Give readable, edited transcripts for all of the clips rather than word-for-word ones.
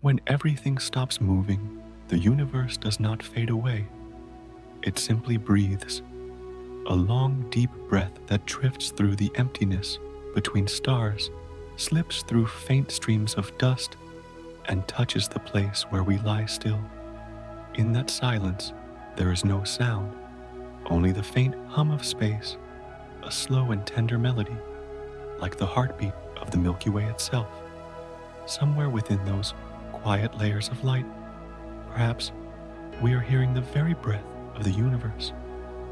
When everything stops moving, the universe does not fade away. It simply breathes, a long, deep breath that drifts through the emptiness between stars, slips through faint streams of dust, and touches the place where we lie still. In that silence, there is no sound, only the faint hum of space, a slow and tender melody, like the heartbeat of the Milky Way itself. Somewhere within those quiet layers of light, perhaps we are hearing the very breath of the universe,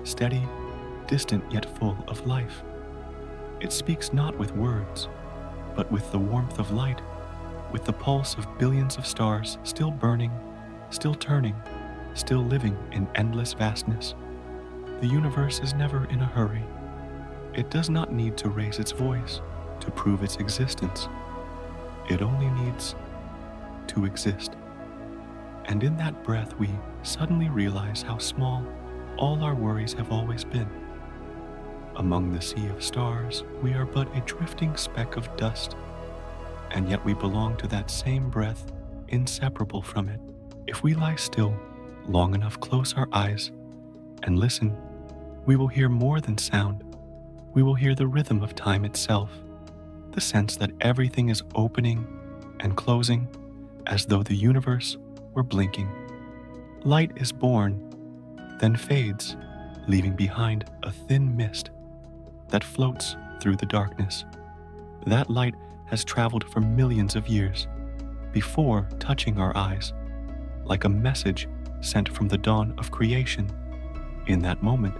steady, distant yet full of life. It speaks not with words, but with the warmth of light, with the pulse of billions of stars still burning, still turning, still living in endless vastness. The universe is never in a hurry. It does not need to raise its voice to prove its existence. It only needs to exist. And in that breath, we suddenly realize how small all our worries have always been. Among the sea of stars, we are but a drifting speck of dust, and yet we belong to that same breath, inseparable from it. If we lie still long enough, close our eyes, and listen, we will hear more than sound. We will hear the rhythm of time itself, the sense that everything is opening and closing as though the universe were blinking. Light is born, then fades, leaving behind a thin mist that floats through the darkness. That light has traveled for millions of years before touching our eyes, like a message sent from the dawn of creation. In that moment,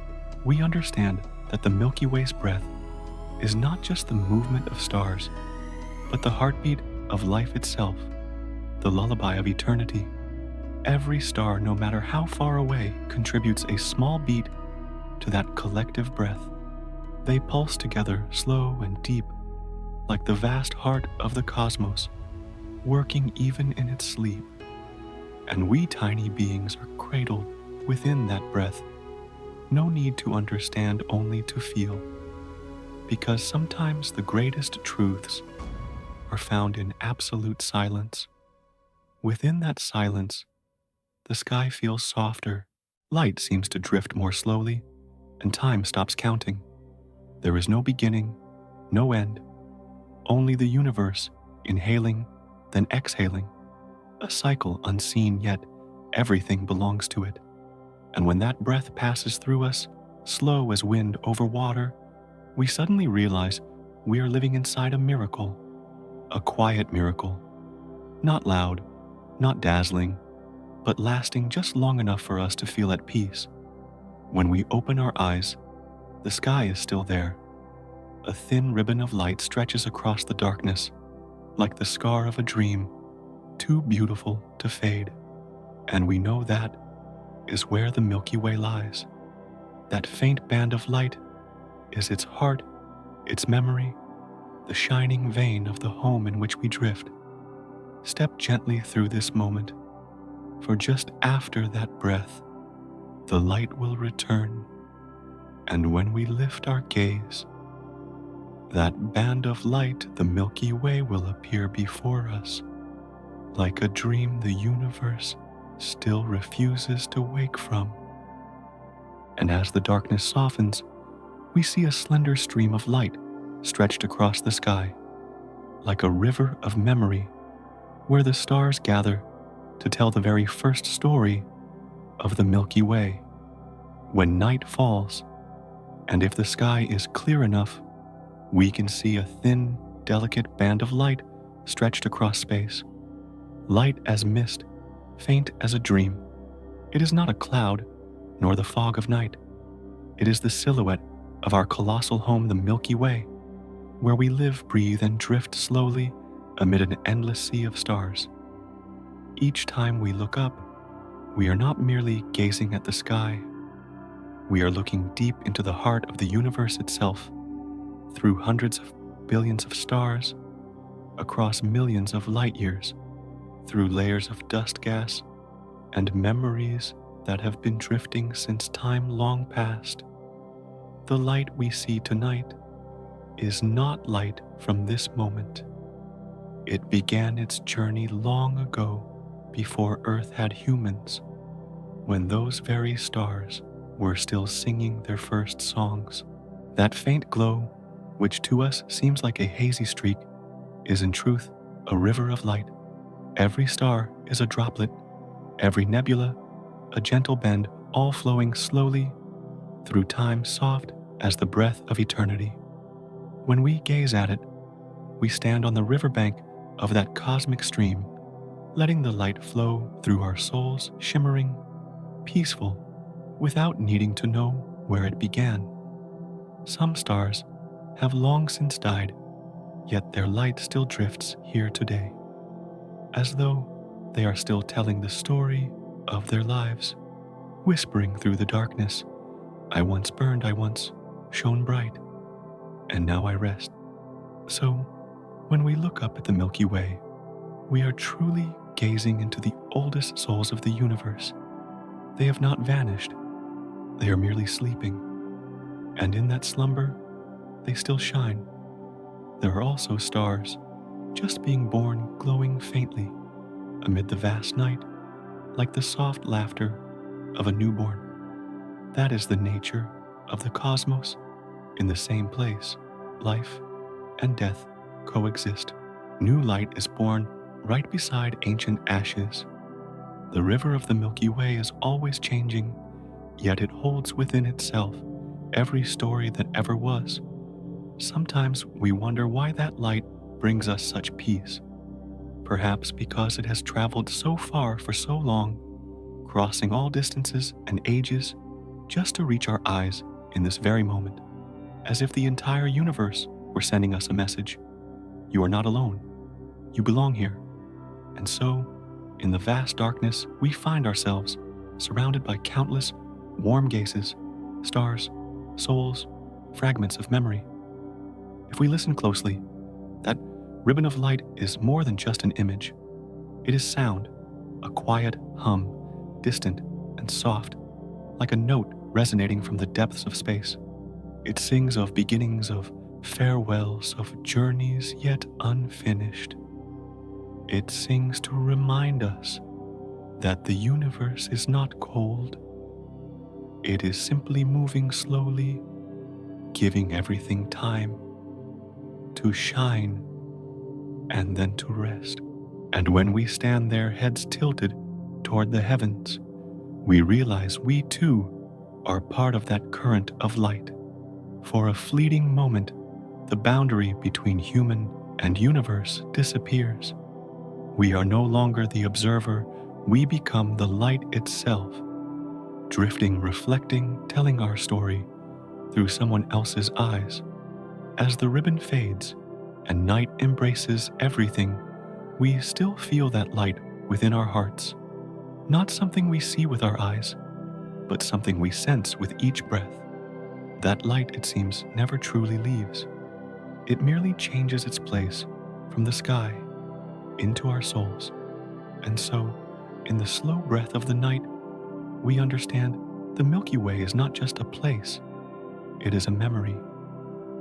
we understand that the Milky Way's breath is not just the movement of stars, but the heartbeat of life itself, the lullaby of eternity. Every star, no matter how far away, contributes a small beat to that collective breath. They pulse together, slow and deep, like the vast heart of the cosmos, working even in its sleep. And we tiny beings are cradled within that breath. No need to understand, only to feel. Because sometimes the greatest truths are found in absolute silence. Within that silence, the sky feels softer, light seems to drift more slowly, and time stops counting. There is no beginning, no end, only the universe inhaling, then exhaling, a cycle unseen, yet everything belongs to it. And when that breath passes through us, slow as wind over water, we suddenly realize we are living inside a miracle, a quiet miracle, not loud, not dazzling, but lasting just long enough for us to feel at peace. When we open our eyes, the sky is still there. A thin ribbon of light stretches across the darkness, like the scar of a dream, too beautiful to fade. And we know that is where the Milky Way lies. That faint band of light is its heart, its memory, the shining vein of the home in which we drift. Step gently through this moment, for just after that breath, the light will return, and when we lift our gaze, that band of light, the Milky Way, will appear before us, like a dream the universe still refuses to wake from. And as the darkness softens, we see a slender stream of light stretched across the sky, like a river of memory, where the stars gather to tell the very first story of the Milky Way. When night falls, and if the sky is clear enough, we can see a thin, delicate band of light stretched across space. Light as mist, faint as a dream. It is not a cloud, nor the fog of night. It is the silhouette of our colossal home, the Milky Way, where we live, breathe, and drift slowly amid an endless sea of stars. Each time we look up, we are not merely gazing at the sky. We are looking deep into the heart of the universe itself, through hundreds of billions of stars, across millions of light years, through layers of dust gas and memories that have been drifting since time long past. The light we see tonight is not light from this moment. It began its journey long ago, before Earth had humans, when those very stars were still singing their first songs. That faint glow, which to us seems like a hazy streak, is in truth a river of light. Every star is a droplet, every nebula a gentle bend, all flowing slowly through time soft as the breath of eternity. When we gaze at it, we stand on the riverbank of that cosmic stream, letting the light flow through our souls, shimmering, peaceful, without needing to know where it began. Some stars have long since died, yet their light still drifts here today, as though they are still telling the story of their lives, whispering through the darkness, "I once burned, I once shone bright, and now I rest." So, when we look up at the Milky Way, we are truly gazing into the oldest souls of the universe. They have not vanished, they are merely sleeping, and in that slumber, they still shine. There are also stars, just being born, glowing faintly amid the vast night, like the soft laughter of a newborn. That is the nature of the cosmos. In the same place, life and death coexist. New light is born right beside ancient ashes. The river of the Milky Way is always changing, yet it holds within itself every story that ever was. Sometimes we wonder why that light brings us such peace. Perhaps because it has traveled so far for so long, crossing all distances and ages, just to reach our eyes in this very moment, as if the entire universe were sending us a message. You are not alone. You belong here. And so, in the vast darkness, we find ourselves surrounded by countless warm gazes, stars, souls, fragments of memory. If we listen closely, that ribbon of light is more than just an image. It is sound, a quiet hum, distant and soft, like a note resonating from the depths of space. It sings of beginnings, of farewells, of journeys yet unfinished. It sings to remind us that the universe is not cold. It is simply moving slowly, giving everything time to shine and then to rest. And when we stand there, heads tilted toward the heavens, we realize we too are part of that current of light. For a fleeting moment, the boundary between human and universe disappears. We are no longer the observer, we become the light itself, drifting, reflecting, telling our story through someone else's eyes. As the ribbon fades and night embraces everything, we still feel that light within our hearts. Not something we see with our eyes, but something we sense with each breath. That light, it seems, never truly leaves. It merely changes its place from the sky into our souls. And so, in the slow breath of the night, we understand the Milky Way is not just a place. It is a memory.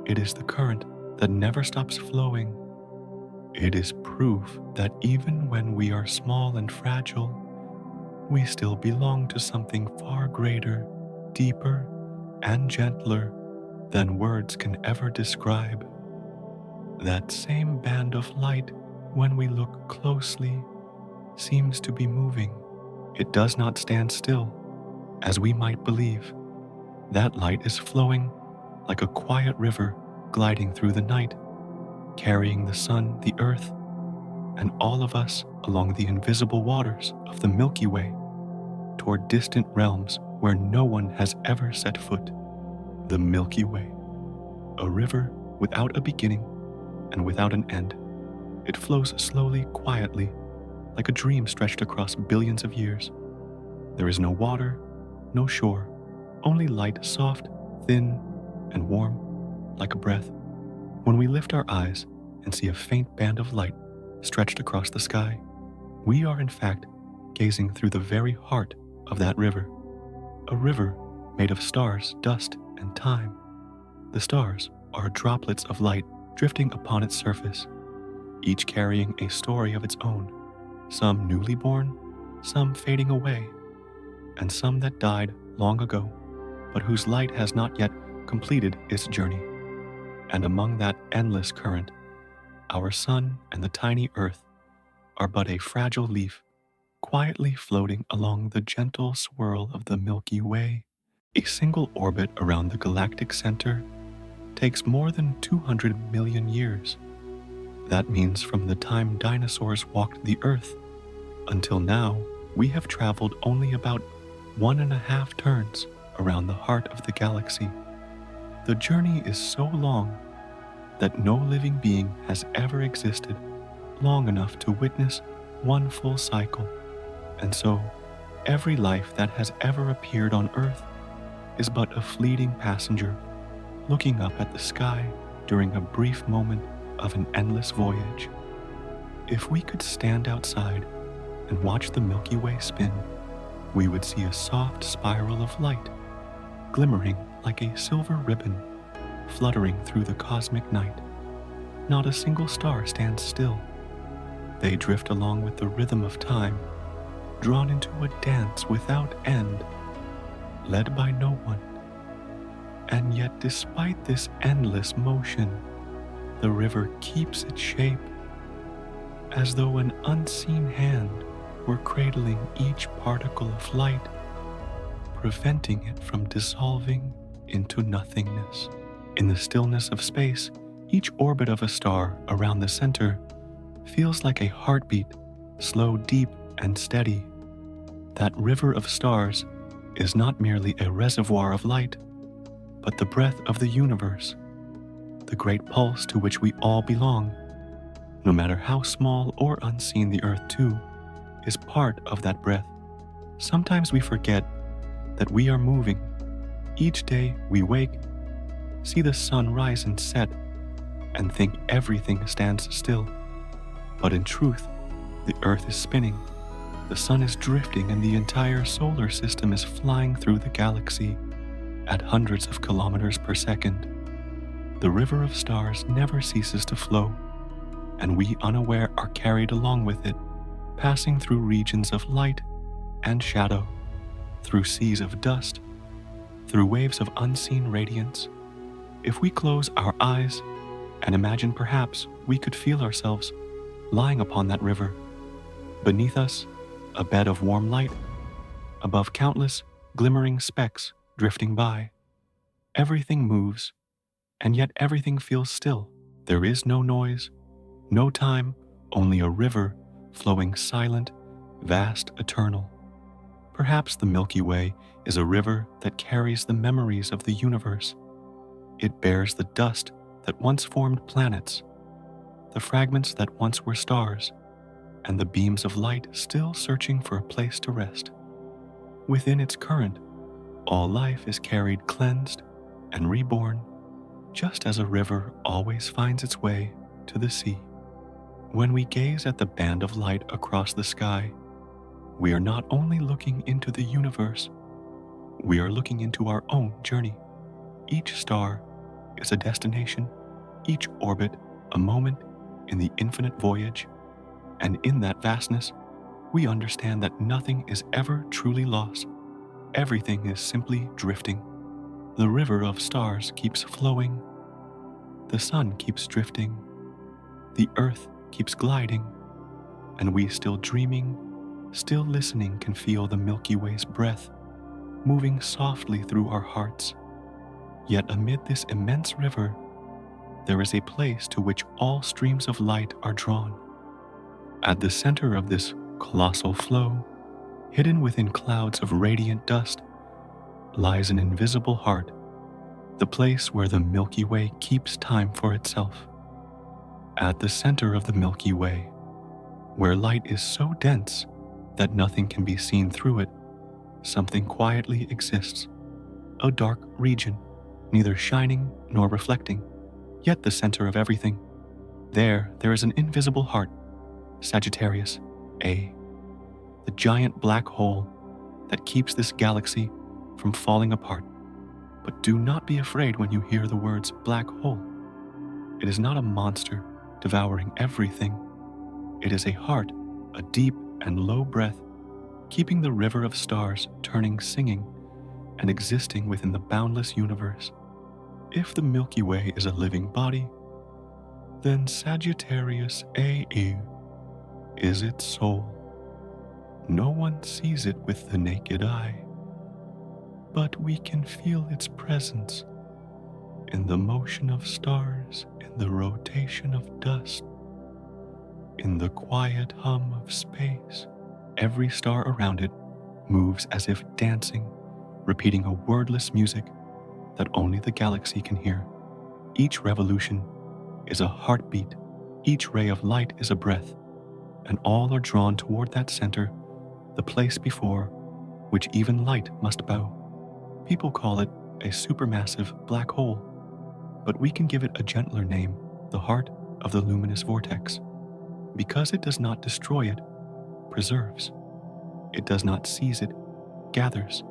It is the current that never stops flowing. It is proof that even when we are small and fragile, we still belong to something far greater, deeper, and gentler than words can ever describe. That same band of light, when we look closely, seems to be moving. It does not stand still, as we might believe. That light is flowing like a quiet river gliding through the night, carrying the sun, the earth, and all of us along the invisible waters of the Milky Way toward distant realms where no one has ever set foot. The Milky Way, a river without a beginning and without an end. It flows slowly, quietly, like a dream stretched across billions of years. There is no water, no shore, only light, soft, thin, and warm, like a breath. When we lift our eyes and see a faint band of light stretched across the sky, we are in fact gazing through the very heart of that river. A river made of stars, dust, and time. The stars are droplets of light drifting upon its surface. each carrying a story of its own, some newly born, some fading away, and some that died long ago, but whose light has not yet completed its journey. And among that endless current, our sun and the tiny earth are but a fragile leaf, quietly floating along the gentle swirl of the Milky Way. A single orbit around the galactic center takes more than 200 million years. That means from the time dinosaurs walked the Earth until now, we have traveled only about 1.5 turns around the heart of the galaxy. The journey is so long that no living being has ever existed long enough to witness one full cycle. And so, every life that has ever appeared on Earth is but a fleeting passenger looking up at the sky during a brief moment of an endless voyage. If we could stand outside and watch the Milky Way spin, we would see a soft spiral of light, glimmering like a silver ribbon, fluttering through the cosmic night. Not a single star stands still. They drift along with the rhythm of time, drawn into a dance without end, led by no one. And yet, despite this endless motion, the river keeps its shape, as though an unseen hand were cradling each particle of light, preventing it from dissolving into nothingness. In the stillness of space, each orbit of a star around the center feels like a heartbeat, slow, deep, and steady. That river of stars is not merely a reservoir of light, but the breath of the universe, the great pulse to which we all belong. No matter how small or unseen the Earth too is part of that breath. Sometimes we forget that we are moving. Each day we wake, see the sun rise and set, and think everything stands still. But in truth, the Earth is spinning, the sun is drifting, and the entire solar system is flying through the galaxy at hundreds of kilometers per second. The river of stars never ceases to flow, and we unaware are carried along with it, passing through regions of light and shadow, through seas of dust, through waves of unseen radiance. If we close our eyes and imagine, perhaps we could feel ourselves lying upon that river. Beneath us, a bed of warm light, above countless glimmering specks drifting by. Everything moves, and yet everything feels still. There is no noise, no time, only a river flowing silent, vast, eternal. Perhaps the Milky Way is a river that carries the memories of the universe. It bears the dust that once formed planets, the fragments that once were stars, and the beams of light still searching for a place to rest. Within its current, all life is carried cleansed and reborn, just as a river always finds its way to the sea. When we gaze at the band of light across the sky, we are not only looking into the universe, we are looking into our own journey. Each star is a destination, each orbit a moment in the infinite voyage, and in that vastness, we understand that nothing is ever truly lost. Everything is simply drifting. The river of stars keeps flowing, the sun keeps drifting, the earth keeps gliding, and we still dreaming, still listening can feel the Milky Way's breath moving softly through our hearts. Yet amid this immense river, there is a place to which all streams of light are drawn. At the center of this colossal flow, hidden within clouds of radiant dust, lies an invisible heart, the place where the Milky Way keeps time for itself. At the center of the Milky Way, where light is so dense that nothing can be seen through it, something quietly exists, a dark region, neither shining nor reflecting, yet the center of everything. There is an invisible heart, Sagittarius A, the giant black hole that keeps this galaxy from falling apart. But do not be afraid when you hear the words black hole. It is not a monster, devouring everything. It is a heart, a deep and low breath, keeping the river of stars turning, singing, and existing within the boundless universe. If the Milky Way is a living body, then Sagittarius AE is its soul. No one sees it with the naked eye, but we can feel its presence in the motion of stars, in the rotation of dust, in the quiet hum of space. Every star around it moves as if dancing, repeating a wordless music that only the galaxy can hear. Each revolution is a heartbeat, each ray of light is a breath, and all are drawn toward that center, the place before which even light must bow. People call it a supermassive black hole, but we can give it a gentler name, the heart of the luminous vortex, because it does not destroy it, preserves. It does not seize it, gathers.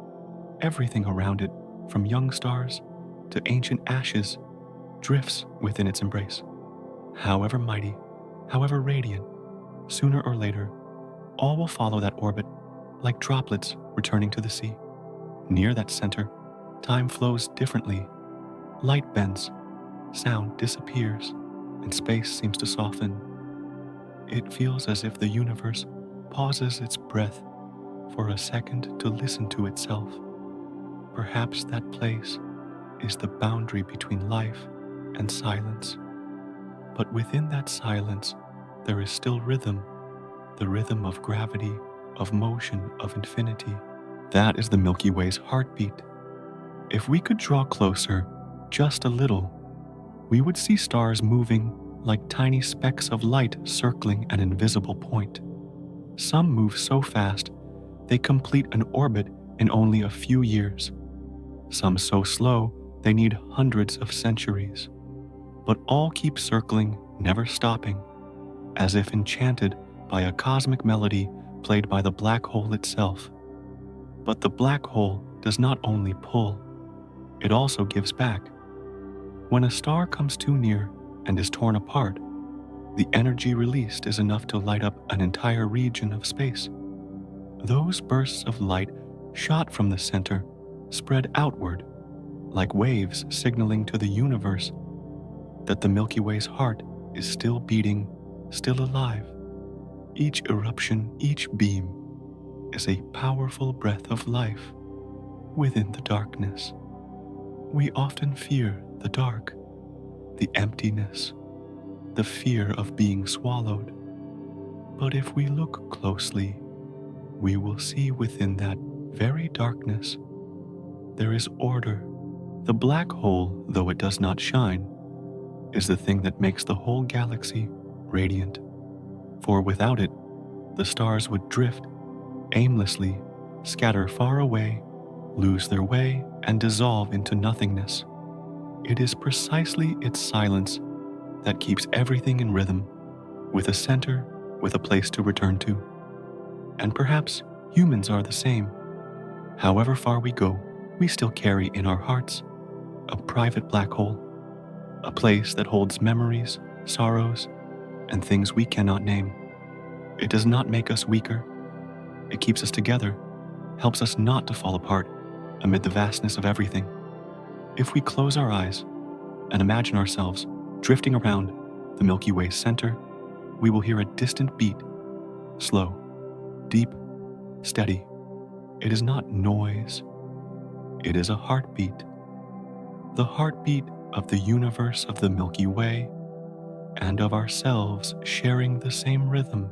Everything around it, from young stars to ancient ashes, drifts within its embrace. However mighty, however radiant, sooner or later, all will follow that orbit like droplets returning to the sea. Near that center, time flows differently. Light bends, sound disappears, and space seems to soften. It feels as if the universe pauses its breath for a second to listen to itself. Perhaps that place is the boundary between life and silence. But within that silence, there is still rhythm, the rhythm of gravity, of motion, of infinity. That is the Milky Way's heartbeat. If we could draw closer, just a little, we would see stars moving like tiny specks of light circling an invisible point. Some move so fast, they complete an orbit in only a few years. Some so slow, they need hundreds of centuries. But all keep circling, never stopping, as if enchanted by a cosmic melody played by the black hole itself. But the black hole does not only pull, it also gives back. When a star comes too near and is torn apart, the energy released is enough to light up an entire region of space. Those bursts of light shot from the center spread outward, like waves signaling to the universe that the Milky Way's heart is still beating, still alive. Each eruption, each beam, is a powerful breath of life within the darkness. We often fear the dark, the emptiness, the fear of being swallowed. But if we look closely, we will see within that very darkness there is order. The black hole, though it does not shine, is the thing that makes the whole galaxy radiant. For without it, the stars would drift aimlessly, scatter far away, lose their way, and dissolve into nothingness. It is precisely its silence that keeps everything in rhythm, with a center, with a place to return to. And perhaps humans are the same. However far we go, we still carry in our hearts a private black hole, a place that holds memories, sorrows, and things we cannot name. It does not make us weaker. It keeps us together, helps us not to fall apart amid the vastness of everything. If we close our eyes and imagine ourselves drifting around the Milky Way's center, we will hear a distant beat, slow, deep, steady. It is not noise. It is a heartbeat. The heartbeat of the universe of the Milky Way and of ourselves sharing the same rhythm.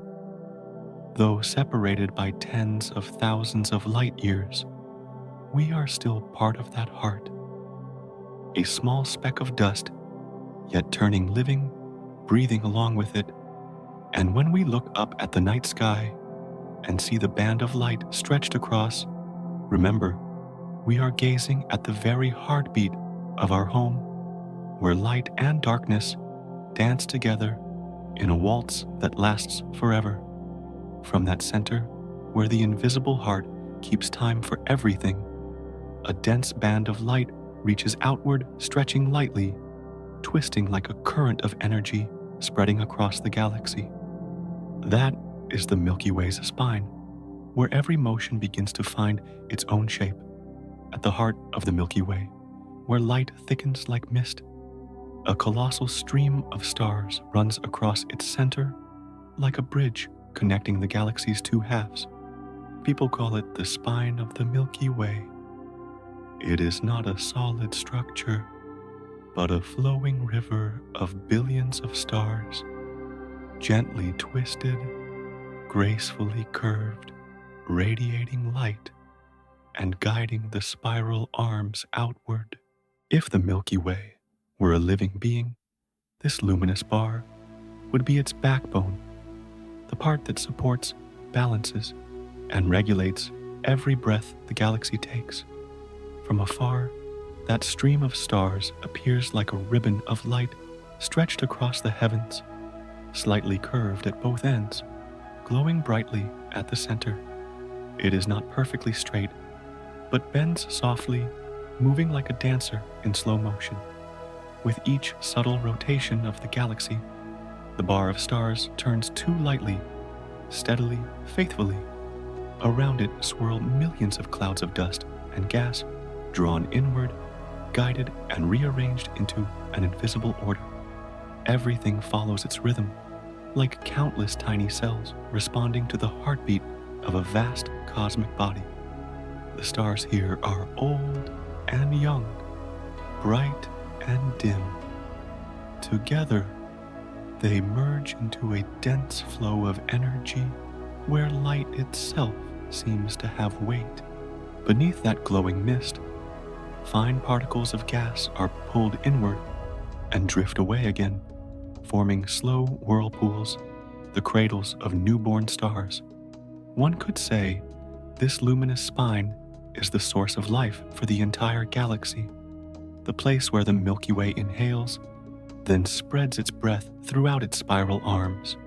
Though separated by tens of thousands of light years, we are still part of that heart. A small speck of dust, yet turning living, breathing along with it. And when we look up at the night sky and see the band of light stretched across, remember, we are gazing at the very heartbeat of our home, where light and darkness dance together in a waltz that lasts forever. From that center, where the invisible heart keeps time for everything, a dense band of light reaches outward, stretching lightly, twisting like a current of energy, spreading across the galaxy. That is the Milky Way's spine, where every motion begins to find its own shape. At the heart of the Milky Way, where light thickens like mist, a colossal stream of stars runs across its center like a bridge connecting the galaxy's two halves. People call it the spine of the Milky Way. It is not a solid structure, but a flowing river of billions of stars, gently twisted, gracefully curved, radiating light and guiding the spiral arms outward. If the Milky Way were a living being, this luminous bar would be its backbone, the part that supports, balances, and regulates every breath the galaxy takes. From afar, that stream of stars appears like a ribbon of light stretched across the heavens, slightly curved at both ends, glowing brightly at the center. It is not perfectly straight, but bends softly, moving like a dancer in slow motion. With each subtle rotation of the galaxy, the bar of stars turns too lightly, steadily, faithfully. Around it swirl millions of clouds of dust and gas, drawn inward, guided and rearranged into an invisible order. Everything follows its rhythm, like countless tiny cells responding to the heartbeat of a vast cosmic body. The stars here are old and young, bright and dim. Together, they merge into a dense flow of energy where light itself seems to have weight. Beneath that glowing mist, fine particles of gas are pulled inward and drift away again, forming slow whirlpools, the cradles of newborn stars. One could say this luminous spine is the source of life for the entire galaxy, the place where the Milky Way inhales, then spreads its breath throughout its spiral arms.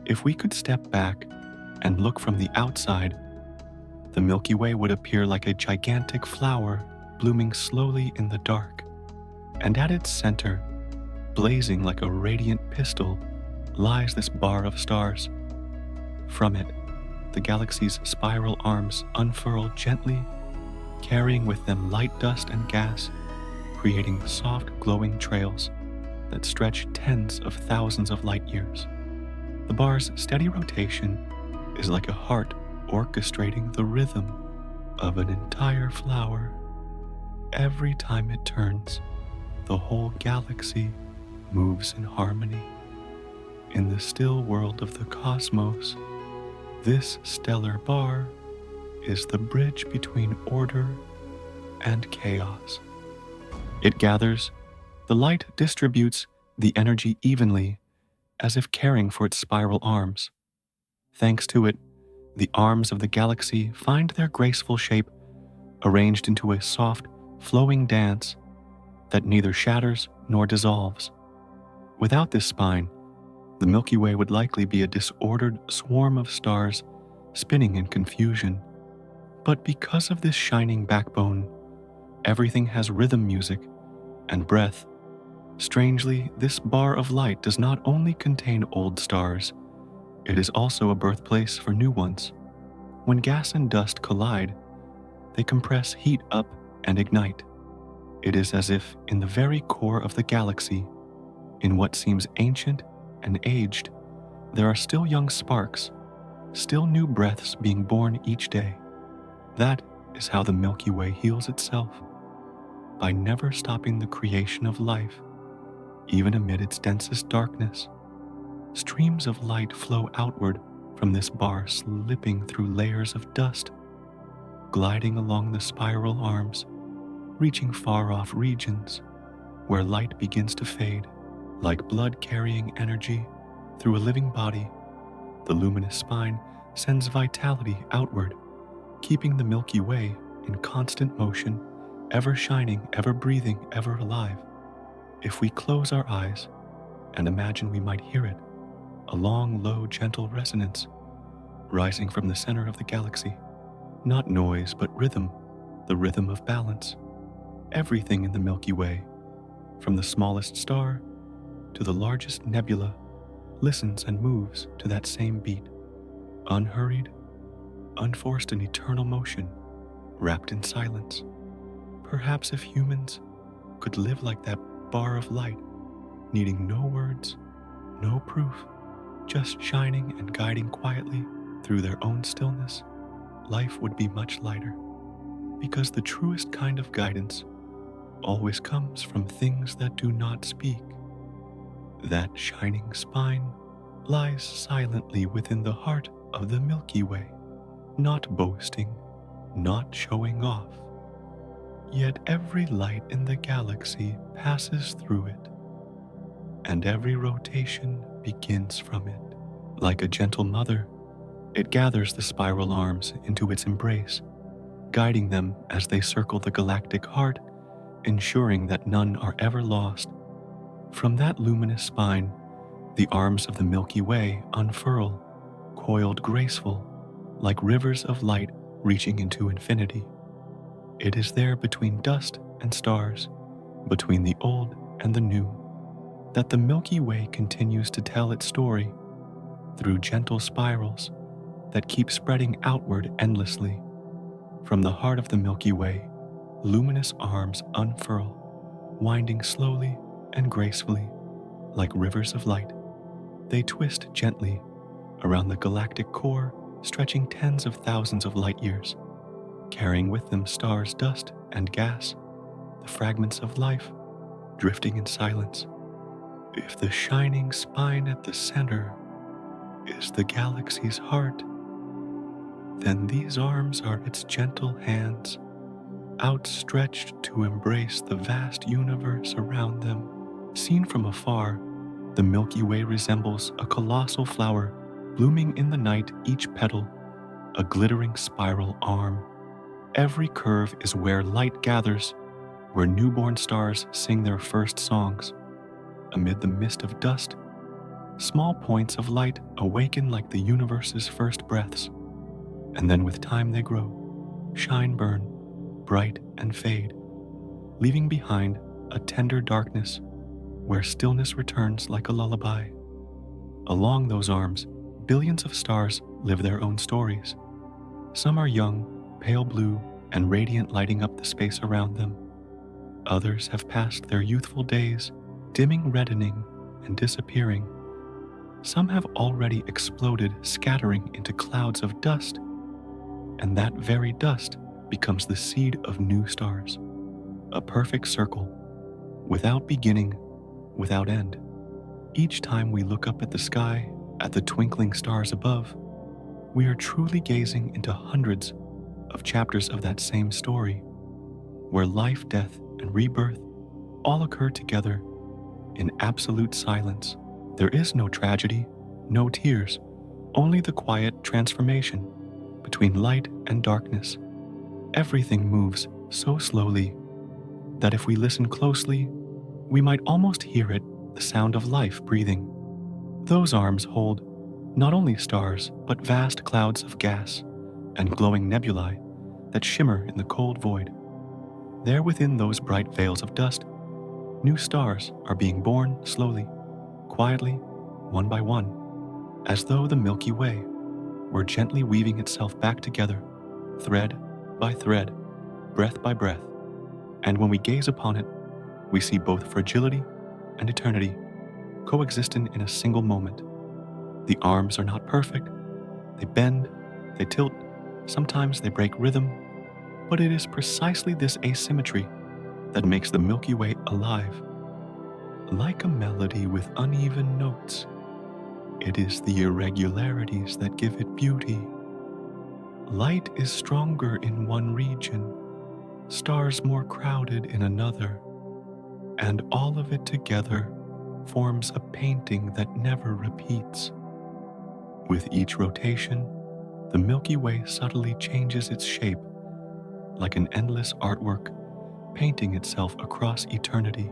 If we could step back and look from the outside, the Milky Way would appear like a gigantic flower blooming slowly in the dark, and at its center, blazing like a radiant pistol, lies this bar of stars. From it, the galaxy's spiral arms unfurl gently, carrying with them light dust and gas, creating soft glowing trails that stretch tens of thousands of light years. The bar's steady rotation is like a heart orchestrating the rhythm of an entire flower. Every time it turns, the whole galaxy moves in harmony. In the still world of the cosmos, this stellar bar is the bridge between order and chaos. It gathers, the light distributes the energy evenly, as if caring for its spiral arms. Thanks to it, the arms of the galaxy find their graceful shape, arranged into a soft, flowing dance that neither shatters nor dissolves. Without this spine, the Milky Way would likely be a disordered swarm of stars spinning in confusion. But because of this shining backbone, everything has rhythm music and breath. Strangely, this bar of light does not only contain old stars, it is also a birthplace for new ones. When gas and dust collide, they compress heat up and ignite. It is as if in the very core of the galaxy, in what seems ancient and aged, there are still young sparks, still new breaths being born each day. That is how the Milky Way heals itself, by never stopping the creation of life, even amid its densest darkness. Streams of light flow outward from this bar, slipping through layers of dust, gliding along the spiral arms, reaching far-off regions where light begins to fade. Like blood-carrying energy through a living body, the luminous spine sends vitality outward, keeping the Milky Way in constant motion, ever shining, ever breathing, ever alive. If we close our eyes and imagine we might hear it, a long, low, gentle resonance rising from the center of the galaxy. Not noise, but rhythm, the rhythm of balance. Everything in the Milky Way, from the smallest star to the largest nebula, listens and moves to that same beat, unhurried, unforced in eternal motion, wrapped in silence. Perhaps if humans could live like that bar of light, needing no words, no proof, just shining and guiding quietly through their own stillness, life would be much lighter. Because the truest kind of guidance always comes from things that do not speak. That shining spine lies silently within the heart of the Milky Way, not boasting, not showing off. Yet every light in the galaxy passes through it, and every rotation begins from it. Like a gentle mother, it gathers the spiral arms into its embrace, guiding them as they circle the galactic heart, ensuring that none are ever lost. From that luminous spine, the arms of the Milky Way unfurl, coiled graceful, like rivers of light reaching into infinity. It is there between dust and stars, between the old and the new, that the Milky Way continues to tell its story through gentle spirals that keep spreading outward endlessly. From the heart of the Milky Way, luminous arms unfurl, winding slowly and gracefully like rivers of light. They twist gently around the galactic core, stretching tens of thousands of light years, carrying with them stars' dust and gas, the fragments of life drifting in silence. If the shining spine at the center is the galaxy's heart, then these arms are its gentle hands, outstretched to embrace the vast universe around them. Seen from afar, the Milky Way resembles a colossal flower blooming in the night, each petal a glittering spiral arm. Every curve is where light gathers, where newborn stars sing their first songs. Amid the mist of dust, small points of light awaken like the universe's first breaths, and then with time they grow, shine, burn, bright and fade, leaving behind a tender darkness where stillness returns like a lullaby. Along those arms, billions of stars live their own stories. Some are young, pale blue, and radiant, lighting up the space around them. Others have passed their youthful days, dimming, reddening, and disappearing. Some have already exploded, scattering into clouds of dust, and that very dust becomes the seed of new stars, a perfect circle, without beginning, without end. Each time we look up at the sky, at the twinkling stars above, we are truly gazing into hundreds of chapters of that same story, where life, death, and rebirth all occur together in absolute silence. There is no tragedy, no tears, only the quiet transformation between light and darkness. Everything moves so slowly that if we listen closely, we might almost hear it, the sound of life breathing. Those arms hold not only stars, but vast clouds of gas and glowing nebulae that shimmer in the cold void. There within those bright veils of dust, new stars are being born slowly, quietly, one by one, as though the Milky Way were gently weaving itself back together, thread by thread, breath by breath. And when we gaze upon it, we see both fragility and eternity coexistent in a single moment. The arms are not perfect. They bend, they tilt, sometimes they break rhythm, but it is precisely this asymmetry that makes the Milky Way alive. Like a melody with uneven notes, it is the irregularities that give it beauty. Light is stronger in one region, stars more crowded in another, and all of it together forms a painting that never repeats. With each rotation, the Milky Way subtly changes its shape, like an endless artwork painting itself across eternity.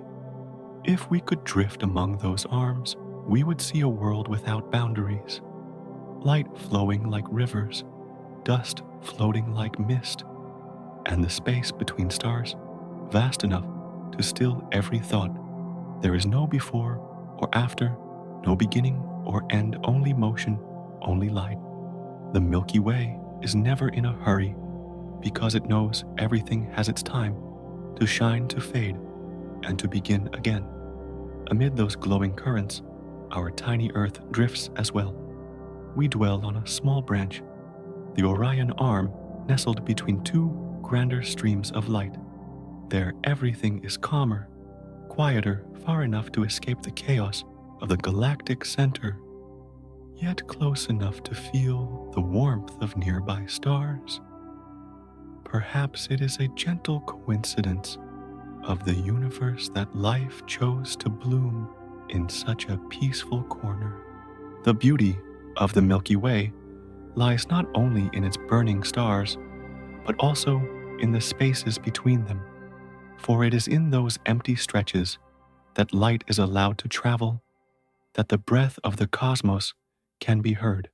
If we could drift among those arms, we would see a world without boundaries, light flowing like rivers, dust floating like mist, and the space between stars vast enough to still every thought. There is no before or after, no beginning or end only motion, only light. The Milky Way is never in a hurry because it knows everything has its time to shine, to fade, and to begin again. Amid those glowing currents, our tiny Earth drifts as well. We dwell on a small branch, the Orion Arm, nestled between two grander streams of light. There everything is calmer, quieter, far enough to escape the chaos of the galactic center, yet close enough to feel the warmth of nearby stars. Perhaps it is a gentle coincidence of the universe that life chose to bloom in such a peaceful corner. The beauty of the Milky Way lies not only in its burning stars, but also in the spaces between them, for it is in those empty stretches that light is allowed to travel, that the breath of the cosmos can be heard.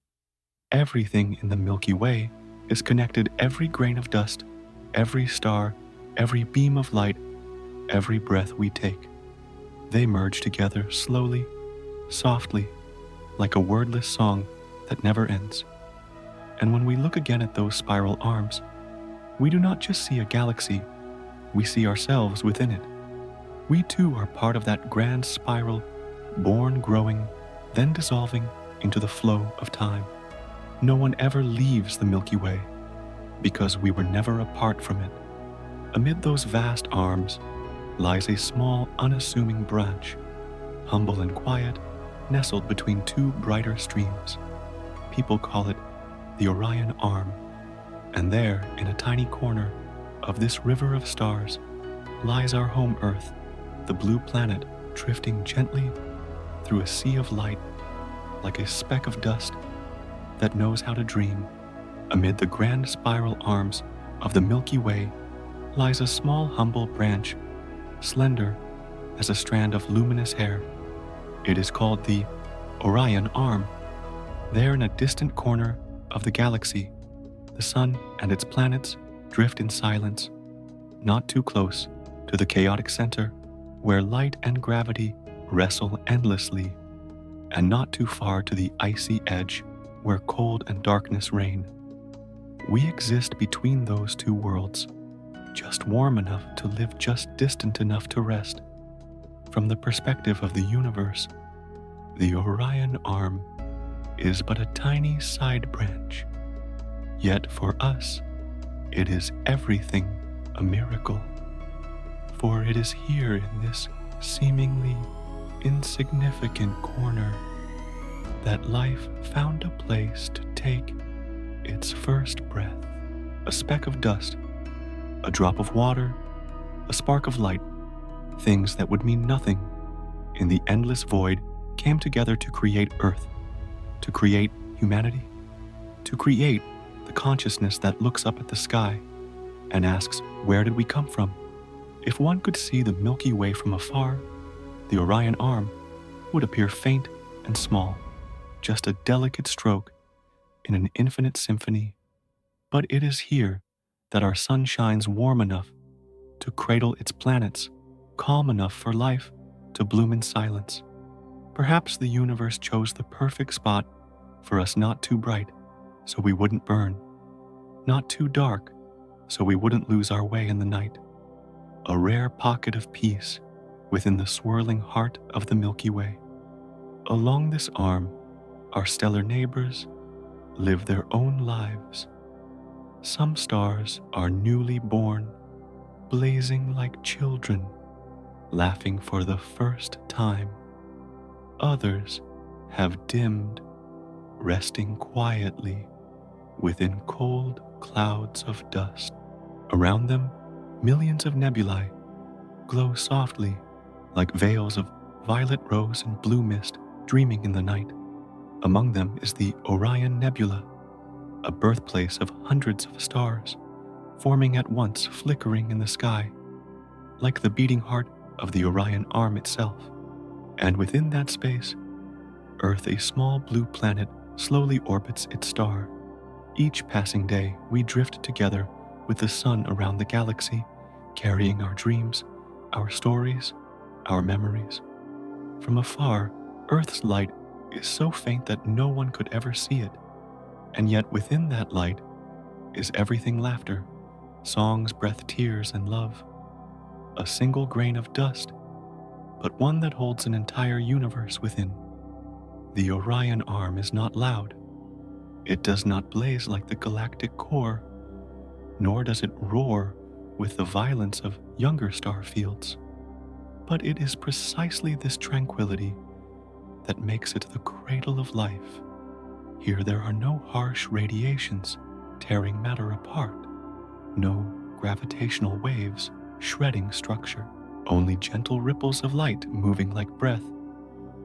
Everything in the Milky Way is connected, every grain of dust, every star, every beam of light, every breath we take. They merge together slowly, softly, like a wordless song that never ends. And when we look again at those spiral arms, we do not just see a galaxy, we see ourselves within it. We too are part of that grand spiral, born, growing, then dissolving into the flow of time. No one ever leaves the Milky Way because we were never apart from it. Amid those vast arms lies a small, unassuming branch, humble and quiet, nestled between two brighter streams. People call it the Orion Arm, and there, in a tiny corner of this river of stars, lies our home Earth, the blue planet drifting gently through a sea of light, like a speck of dust that knows how to dream. Amid the grand spiral arms of the Milky Way lies a small, humble branch, slender as a strand of luminous hair. It is called the Orion Arm. There, in a distant corner of the galaxy, the sun and its planets drift in silence, not too close to the chaotic center where light and gravity wrestle endlessly, and not too far to the icy edge where cold and darkness reign. We exist between those two worlds, just warm enough to live, just distant enough to rest. From the perspective of the universe, the Orion Arm is but a tiny side branch. Yet for us, it is everything a miracle. For it is here in this seemingly insignificant corner that life found a place to take its first breath. A speck of dust, a drop of water, a spark of light, things that would mean nothing in the endless void came together to create Earth, to create humanity, to create the consciousness that looks up at the sky and asks, where did we come from? If one could see the Milky Way from afar, the Orion Arm would appear faint and small, just a delicate stroke in an infinite symphony. But it is here that our sun shines warm enough to cradle its planets, calm enough for life to bloom in silence. Perhaps the universe chose the perfect spot for us, not too bright, so we wouldn't burn, not too dark, so we wouldn't lose our way in the night. A rare pocket of peace within the swirling heart of the Milky Way. Along this arm, our stellar neighbors live their own lives. Some stars are newly born, blazing like children, laughing for the first time. Others have dimmed, resting quietly within cold clouds of dust. Around them, millions of nebulae glow softly like veils of violet rose and blue mist dreaming in the night. Among them is the Orion Nebula, a birthplace of hundreds of stars, forming at once, flickering in the sky, like the beating heart of the Orion Arm itself. And within that space, Earth, a small blue planet, slowly orbits its star. Each passing day, we drift together with the sun around the galaxy, carrying our dreams, our stories, our memories. From afar, Earth's light is so faint that no one could ever see it, and yet within that light is everything laughter, songs, breath, tears, and love. A single grain of dust, but one that holds an entire universe within. The Orion arm is not loud. It does not blaze like the galactic core, nor does it roar with the violence of younger star fields. But it is precisely this tranquility that makes it the cradle of life. Here there are no harsh radiations tearing matter apart, no gravitational waves shredding structure, only gentle ripples of light moving like breath,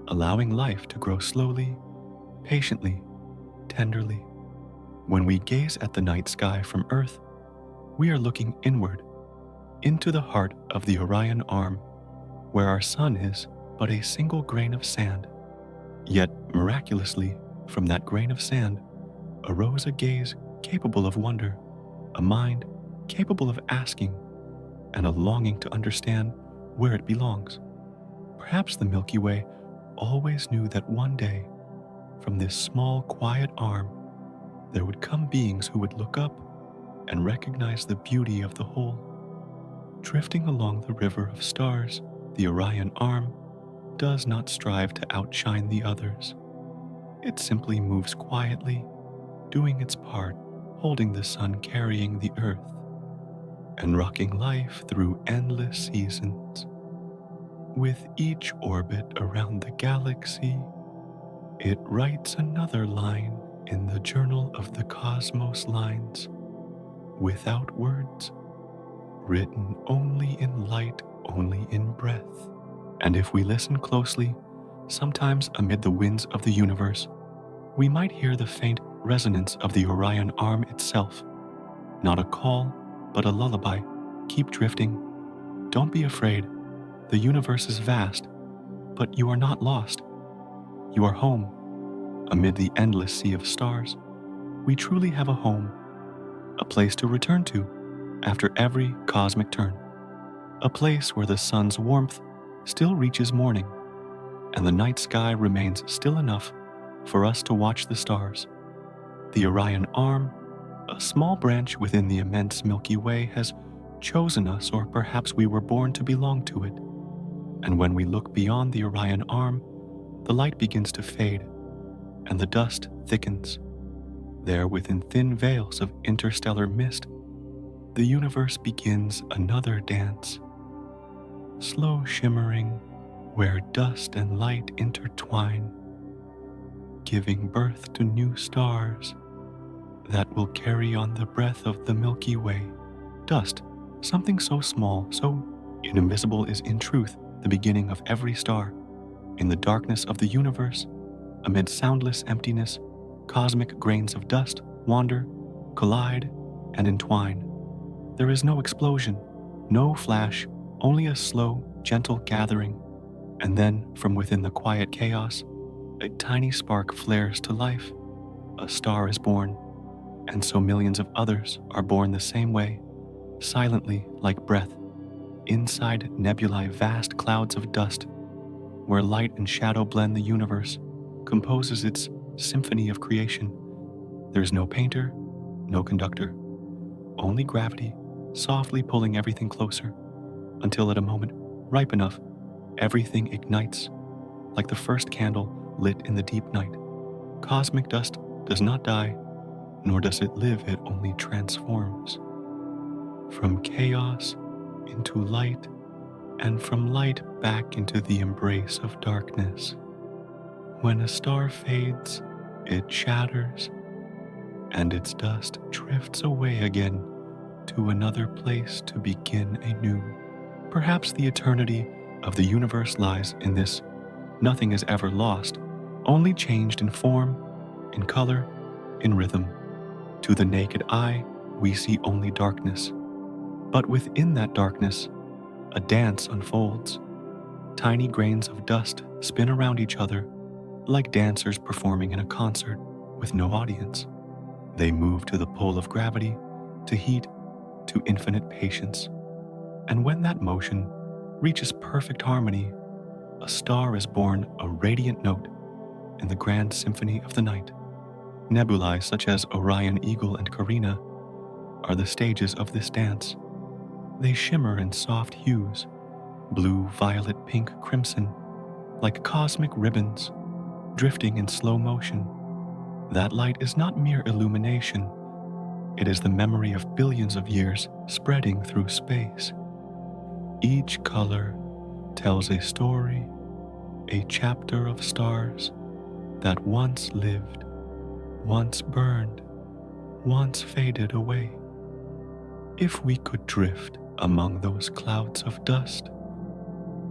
allowing life to grow slowly, patiently, tenderly. When we gaze at the night sky from Earth, we are looking inward, into the heart of the Orion arm, where our sun is but a single grain of sand. Yet, miraculously, from that grain of sand arose a gaze capable of wonder, a mind capable of asking, and a longing to understand where it belongs. Perhaps the Milky Way always knew that one day, from this small, quiet arm, there would come beings who would look up and recognize the beauty of the whole. Drifting along the river of stars, the Orion arm does not strive to outshine the others. It simply moves quietly, doing its part, holding the sun, carrying the earth, and rocking life through endless seasons. With each orbit around the galaxy, it writes another line in the journal of the cosmos lines, without words, written only in light, only in breath. And if we listen closely, sometimes amid the winds of the universe, we might hear the faint resonance of the Orion arm itself. Not a call, but a lullaby. Keep drifting. Don't be afraid. The universe is vast, but you are not lost. You are home. Amid the endless sea of stars, we truly have a home, a place to return to after every cosmic turn, a place where the sun's warmth still reaches morning, and the night sky remains still enough for us to watch the stars. The Orion arm, a small branch within the immense Milky Way, has chosen us, or perhaps we were born to belong to it. And when we look beyond the Orion arm, the light begins to fade, and the dust thickens. There, within thin veils of interstellar mist, the universe begins another dance, slow shimmering, where dust and light intertwine, giving birth to new stars that will carry on the breath of the Milky Way. Dust, something so small, so invisible, is in truth the beginning of every star. In the darkness of the universe, amid soundless emptiness, cosmic grains of dust wander, collide, and entwine. There is no explosion, no flash, only a slow, gentle gathering. And then, from within the quiet chaos, a tiny spark flares to life. A star is born, and so millions of others are born the same way, silently like breath, inside nebulae, vast clouds of dust, where light and shadow blend. The universe composes its symphony of creation. There is no painter, no conductor, only gravity, softly pulling everything closer, until at a moment ripe enough, everything ignites, like the first candle lit in the deep night. Cosmic dust does not die, nor does it live, it only transforms. From chaos into light, and from light back into the embrace of darkness. When a star fades, it shatters, and its dust drifts away again to another place to begin anew. Perhaps the eternity of the universe lies in this: nothing is ever lost, only changed in form, in color, in rhythm. To the naked eye, we see only darkness. But within that darkness, a dance unfolds. Tiny grains of dust spin around each other, like dancers performing in a concert with no audience. They move to the pull of gravity, to heat, to infinite patience. And when that motion reaches perfect harmony, a star is born, a radiant note, in the grand symphony of the night. Nebulae such as Orion, Eagle, and Carina are the stages of this dance. They shimmer in soft hues, blue, violet, pink, crimson, like cosmic ribbons, drifting in slow motion. That light is not mere illumination. It is the memory of billions of years spreading through space. Each color tells a story, a chapter of stars that once lived, once burned, once faded away. If we could drift among those clouds of dust,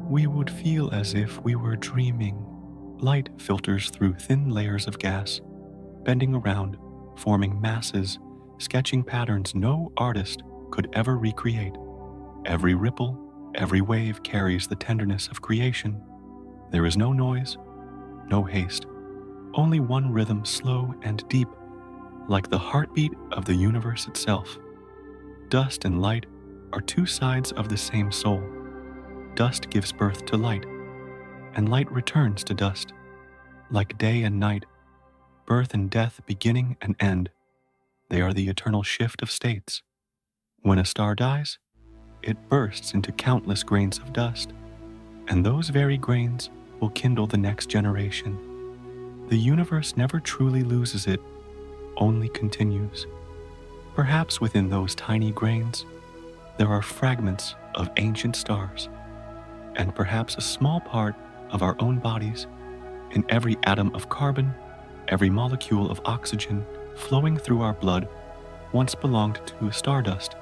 we would feel as if we were dreaming. Light filters through thin layers of gas, bending around, forming masses, sketching patterns no artist could ever recreate. Every ripple, every wave carries the tenderness of creation. There is no noise, no haste, only one rhythm, slow and deep, like the heartbeat of the universe itself. Dust and light are two sides of the same soul. Dust gives birth to light, and light returns to dust. Like day and night, birth and death, beginning and end, they are the eternal shift of states. When a star dies, it bursts into countless grains of dust, and those very grains will kindle the next generation. The universe never truly loses it, only continues. Perhaps within those tiny grains, there are fragments of ancient stars, and perhaps a small part of our own bodies in every atom of carbon, every molecule of oxygen flowing through our blood once belonged to stardust.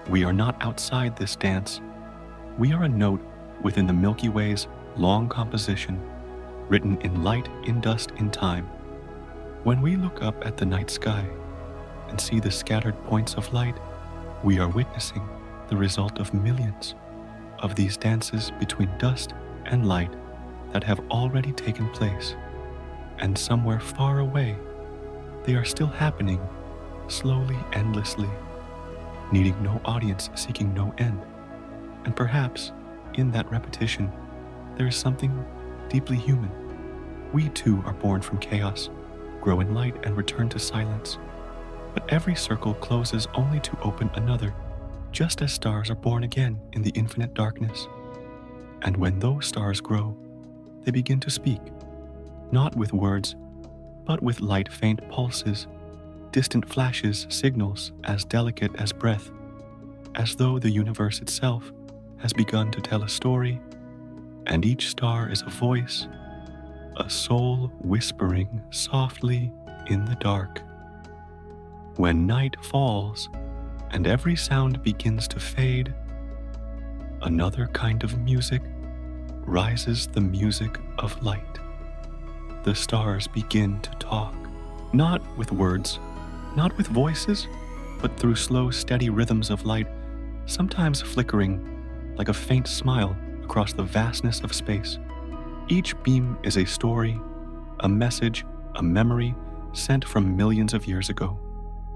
We are not outside this dance. We are a note within the Milky Way's long composition, written in light, in dust, in time. When we look up at the night sky and see the scattered points of light, we are witnessing the result of millions of these dances between dust and light that have already taken place. And somewhere far away, they are still happening, slowly, endlessly, needing no audience, seeking no end. And perhaps, in that repetition, there is something deeply human. We too are born from chaos, grow in light, and return to silence. But every circle closes only to open another, just as stars are born again in the infinite darkness. And when those stars grow, they begin to speak, not with words, but with light, faint pulses, distant flashes, signals as delicate as breath, as though the universe itself has begun to tell a story, and each star is a voice, a soul whispering softly in the dark. When night falls and every sound begins to fade, another kind of music rises, the music of light. The stars begin to talk, not with words, not with voices, but through slow, steady rhythms of light, sometimes flickering like a faint smile across the vastness of space. Each beam is a story, a message, a memory sent from millions of years ago.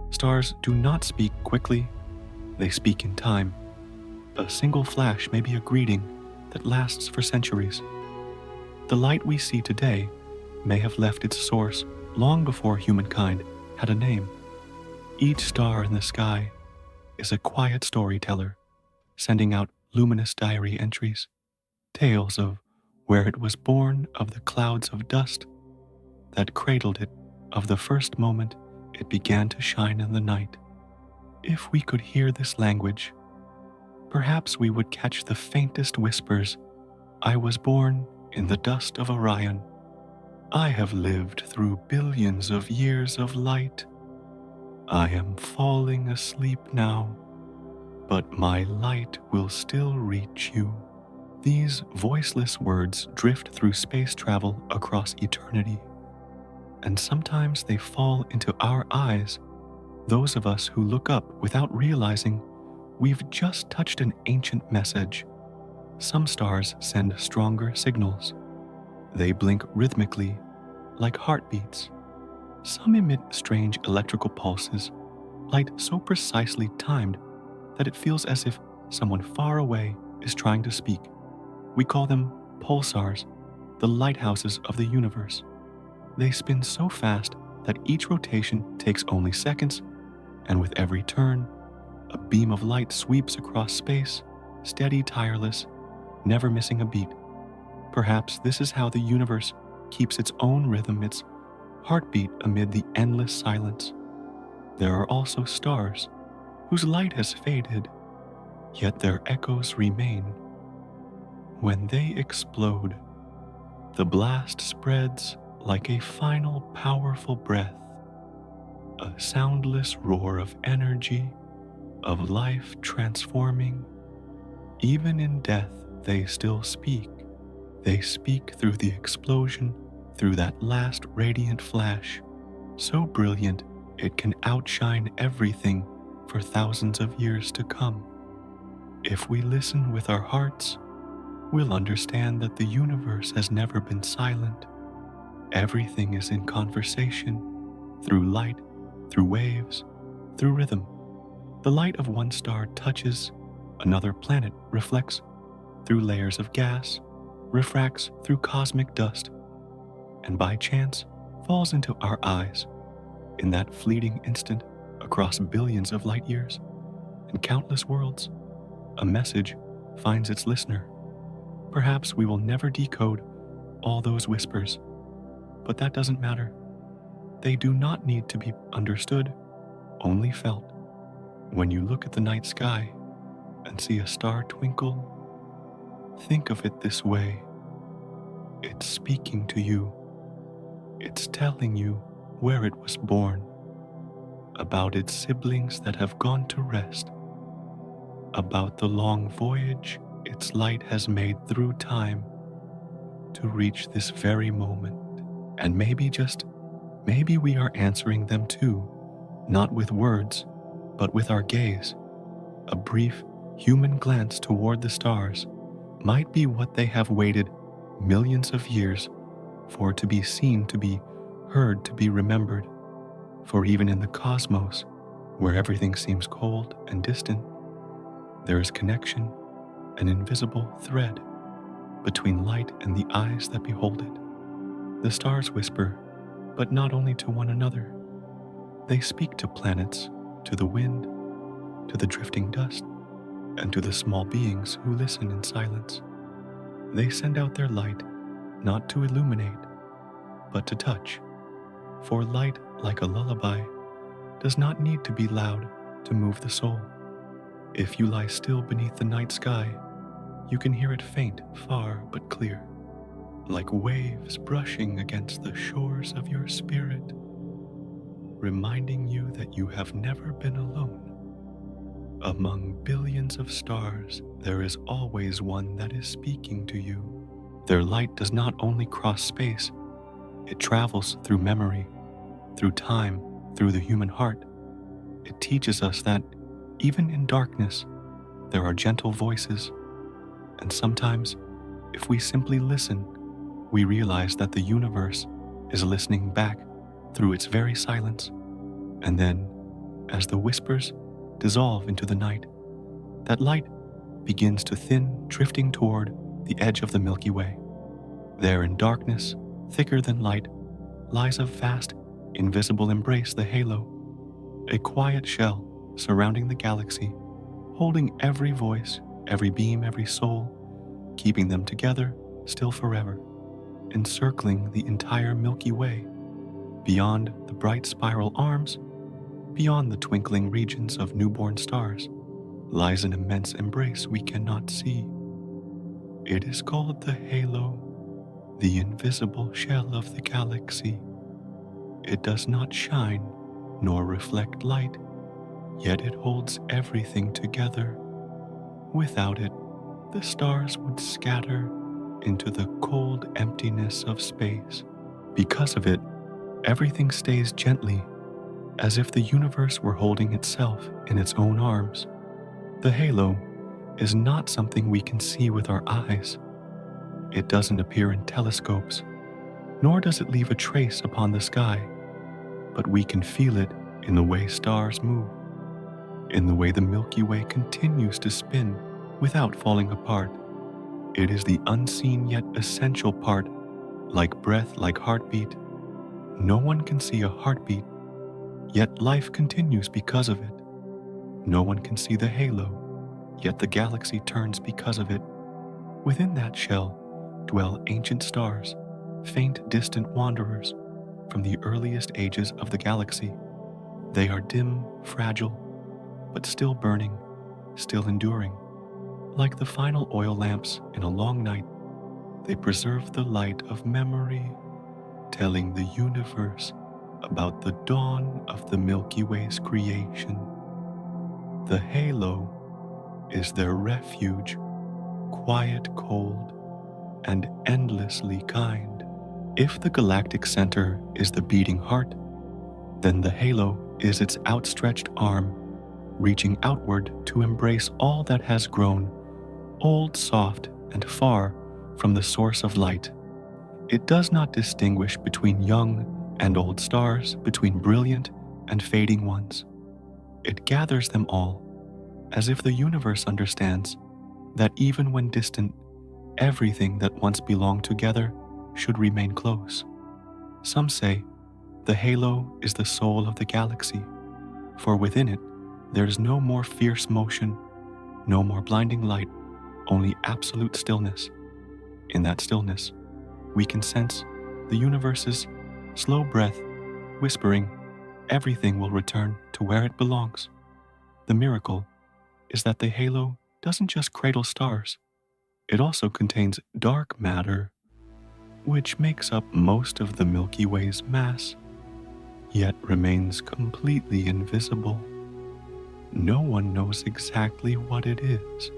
Stars do not speak quickly, they speak in time. A single flash may be a greeting that lasts for centuries. The light we see today may have left its source long before humankind had a name. Each star in the sky is a quiet storyteller, sending out luminous diary entries, tales of where it was born, of the clouds of dust that cradled it, of the first moment it began to shine in the night. If we could hear this language, perhaps we would catch the faintest whispers. I was born in the dust of Orion. I have lived through billions of years of light. I am falling asleep now, but my light will still reach you. These voiceless words drift through space travel across eternity, and sometimes they fall into our eyes, those of us who look up without realizing we've just touched an ancient message. Some stars send stronger signals. They blink rhythmically, like heartbeats. Some emit strange electrical pulses, light so precisely timed that it feels as if someone far away is trying to speak. We call them pulsars, the lighthouses of the universe. They spin so fast that each rotation takes only seconds, and with every turn, a beam of light sweeps across space, steady, tireless, never missing a beat. Perhaps this is how the universe keeps its own rhythm, its heartbeat amid the endless silence. There are also stars whose light has faded, yet their echoes remain. When they explode, the blast spreads like a final powerful breath, a soundless roar of energy, of life transforming. Even in death, they still speak. They speak through the explosion, through that last radiant flash, so brilliant it can outshine everything for thousands of years to come. If we listen with our hearts, we'll understand that the universe has never been silent. Everything is in conversation, through light, through waves, through rhythm. The light of one star touches another planet, reflects through layers of gas, refracts through cosmic dust, and by chance falls into our eyes in that fleeting instant across billions of light years and countless worlds. A message finds its listener. Perhaps we will never decode all those whispers, but that doesn't matter. They do not need to be understood, only felt. When you look at the night sky and see a star twinkle, think of it this way. It's speaking to you. It's telling you where it was born, about its siblings that have gone to rest, about the long voyage its light has made through time to reach this very moment. And maybe we are answering them too, not with words, but with our gaze. A brief human glance toward the stars might be what they have waited millions of years for, to be seen, to be heard, to be remembered. For even in the cosmos, where everything seems cold and distant, there is connection, an invisible thread between light and the eyes that behold it. The stars whisper, but not only to one another. They speak to planets, to the wind, to the drifting dust, and to the small beings who listen in silence. They send out their light not to illuminate, but to touch. For light, like a lullaby, does not need to be loud to move the soul. If you lie still beneath the night sky, you can hear it faint, far but clear, like waves brushing against the shores of your spirit, reminding you that you have never been alone. Among billions of stars, there is always one that is speaking to you. Their light does not only cross space, it travels through memory, through time, through the human heart. It teaches us that even in darkness, there are gentle voices, and sometimes, if we simply listen, we realize that the universe is listening back through its very silence. And then, as the whispers dissolve into the night, that light begins to thin, drifting toward the edge of the Milky Way. There in darkness, thicker than light, lies a vast, invisible embrace, the halo, a quiet shell surrounding the galaxy, holding every voice, every beam, every soul, keeping them together still forever, encircling the entire Milky Way. Beyond the bright spiral arms, beyond the twinkling regions of newborn stars, lies an immense embrace we cannot see. It is called the halo, the invisible shell of the galaxy. It does not shine nor reflect light, yet it holds everything together. Without it, the stars would scatter into the cold emptiness of space. Because of it, everything stays gently, as if the universe were holding itself in its own arms. The halo is not something we can see with our eyes. It doesn't appear in telescopes, nor does it leave a trace upon the sky, but we can feel it in the way stars move, in the way the Milky Way continues to spin without falling apart. It is the unseen yet essential part, like breath, like heartbeat, No one can see a heartbeat, yet life continues because of it. No one can see the halo, yet the galaxy turns because of it. Within that shell dwell ancient stars, faint distant wanderers from the earliest ages of the galaxy. They are dim, fragile, but still burning, still enduring. Like the final oil lamps in a long night, they preserve the light of memory, telling the universe about the dawn of the Milky Way's creation. The halo is their refuge, quiet, cold, and endlessly kind. If the galactic center is the beating heart, then the halo is its outstretched arm, reaching outward to embrace all that has grown, old, soft, and far from the source of light. It does not distinguish between young and old stars, between brilliant and fading ones. It gathers them all, as if the universe understands that even when distant, everything that once belonged together should remain close. Some say the halo is the soul of the galaxy, for within it there is no more fierce motion, no more blinding light, only absolute stillness. In that stillness, we can sense the universe's slow breath whispering, everything will return to where it belongs. The miracle is that the halo doesn't just cradle stars, it also contains dark matter, which makes up most of the Milky Way's mass, yet remains completely invisible. No one knows exactly what it is.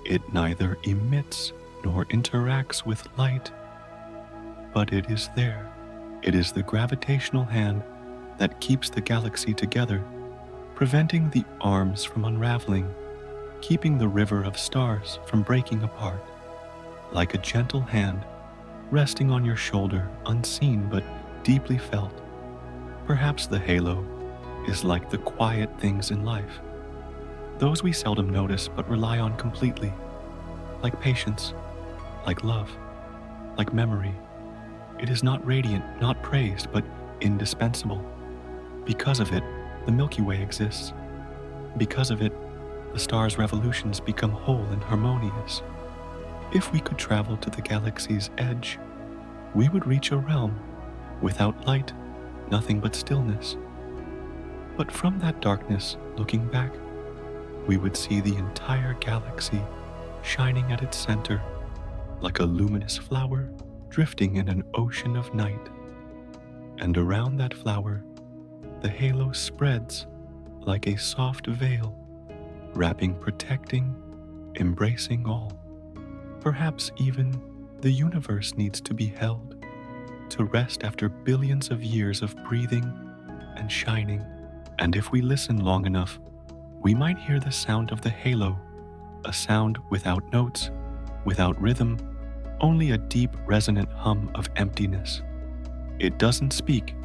It neither emits nor interacts with light, but it is there. It is the gravitational hand that keeps the galaxy together, preventing the arms from unraveling, keeping the river of stars from breaking apart. Like a gentle hand resting on your shoulder, unseen but deeply felt. Perhaps the halo is like the quiet things in life, those we seldom notice but rely on completely, like patience, like love, like memory. It is not radiant, not praised, but indispensable. Because of it, the Milky Way exists. Because of it, the stars' revolutions become whole and harmonious. If we could travel to the galaxy's edge, we would reach a realm without light, nothing but stillness. But from that darkness, looking back, we would see the entire galaxy shining at its center, like a luminous flower drifting in an ocean of night. And around that flower, the halo spreads like a soft veil, wrapping, protecting, embracing all. Perhaps even the universe needs to be held, to rest after billions of years of breathing and shining. And if we listen long enough, we might hear the sound of the halo, a sound without notes, without rhythm, only a deep resonant hum of emptiness. It doesn't speak,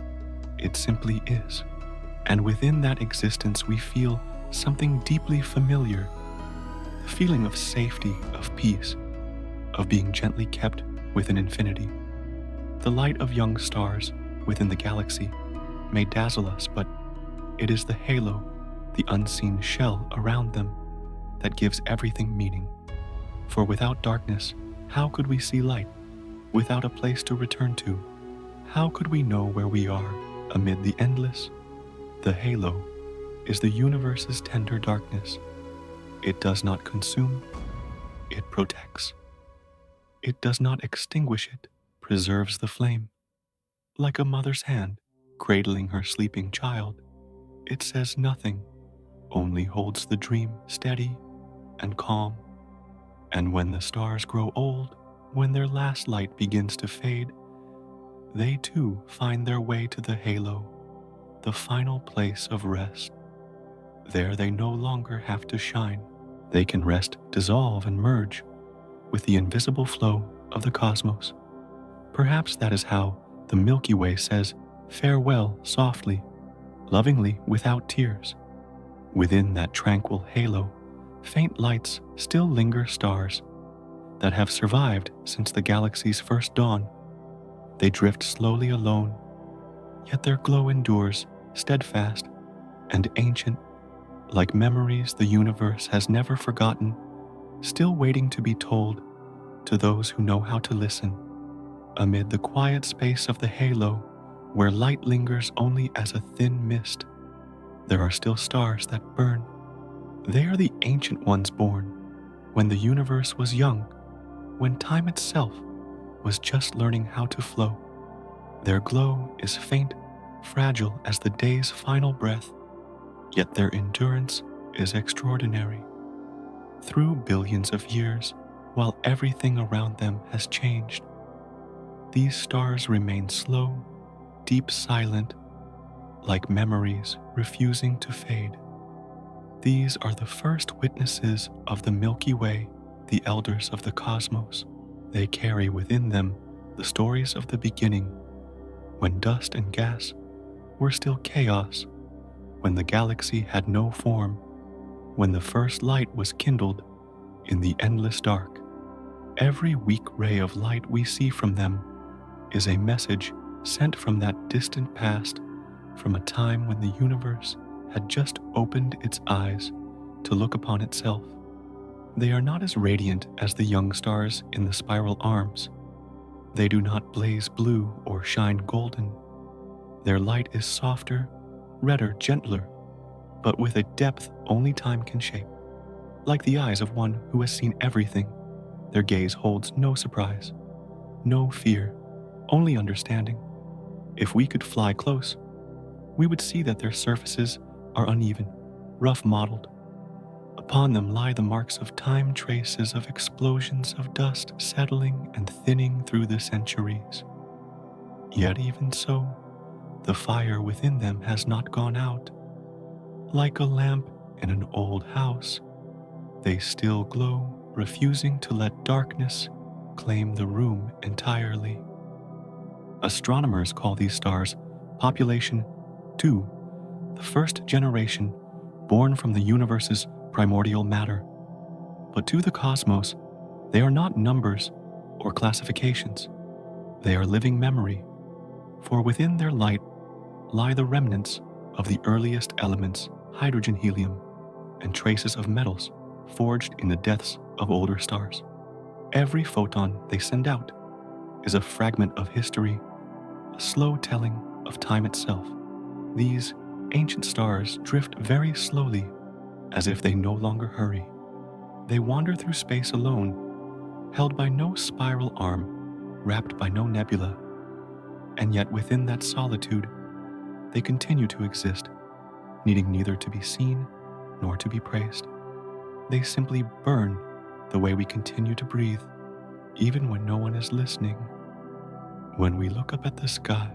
it simply is. And within that existence we feel something deeply familiar, the feeling of safety, of peace, of being gently kept within infinity. The light of young stars within the galaxy may dazzle us, but it is the halo, the unseen shell around them, that gives everything meaning. For without darkness, how could we see light? Without a place to return to, how could we know where we are amid the endless? The halo is the universe's tender darkness. It does not consume, it protects. It does not extinguish it, preserves the flame. Like a mother's hand cradling her sleeping child, it says nothing, only holds the dream steady and calm. And when the stars grow old, when their last light begins to fade, they too find their way to the halo, the final place of rest. There they no longer have to shine. They can rest, dissolve, and merge with the invisible flow of the cosmos. Perhaps that is how the Milky Way says farewell softly, lovingly, without tears. Within that tranquil halo, faint lights still linger, stars that have survived since the galaxy's first dawn. They drift slowly alone, yet their glow endures, steadfast and ancient, like memories the universe has never forgotten, still waiting to be told to those who know how to listen. Amid the quiet space of the halo, where light lingers only as a thin mist, there are still stars that burn. They are the ancient ones born when the universe was young, when time itself was just learning how to flow. Their glow is faint, fragile as the day's final breath, yet their endurance is extraordinary. Through billions of years, while everything around them has changed, these stars remain slow, deep silent, like memories refusing to fade. These are the first witnesses of the Milky Way, the elders of the cosmos. They carry within them the stories of the beginning, when dust and gas were still chaos, when the galaxy had no form, when the first light was kindled in the endless dark. Every weak ray of light we see from them is a message sent from that distant past, from a time when the universe had just opened its eyes to look upon itself. They are not as radiant as the young stars in the spiral arms. They do not blaze blue or shine golden. Their light is softer, redder, gentler, but with a depth only time can shape. Like the eyes of one who has seen everything, their gaze holds no surprise, no fear, only understanding. If we could fly close, we would see that their surfaces are uneven, rough modeled. Upon them lie the marks of time, traces of explosions of dust settling and thinning through the centuries. Yet even so, the fire within them has not gone out. Like a lamp in an old house, they still glow, refusing to let darkness claim the room entirely. Astronomers call these stars Population 2, the first generation born from the universe's primordial matter. But to the cosmos, they are not numbers or classifications. They are living memory, for within their light lie the remnants of the earliest elements, hydrogen, helium, and traces of metals forged in the depths of older stars. Every photon they send out is a fragment of history, a slow telling of time itself. These ancient stars drift very slowly, as if they no longer hurry. They wander through space alone, held by no spiral arm, wrapped by no nebula. And yet within that solitude, they continue to exist, needing neither to be seen nor to be praised. They simply burn the way we continue to breathe, even when no one is listening. When we look up at the sky,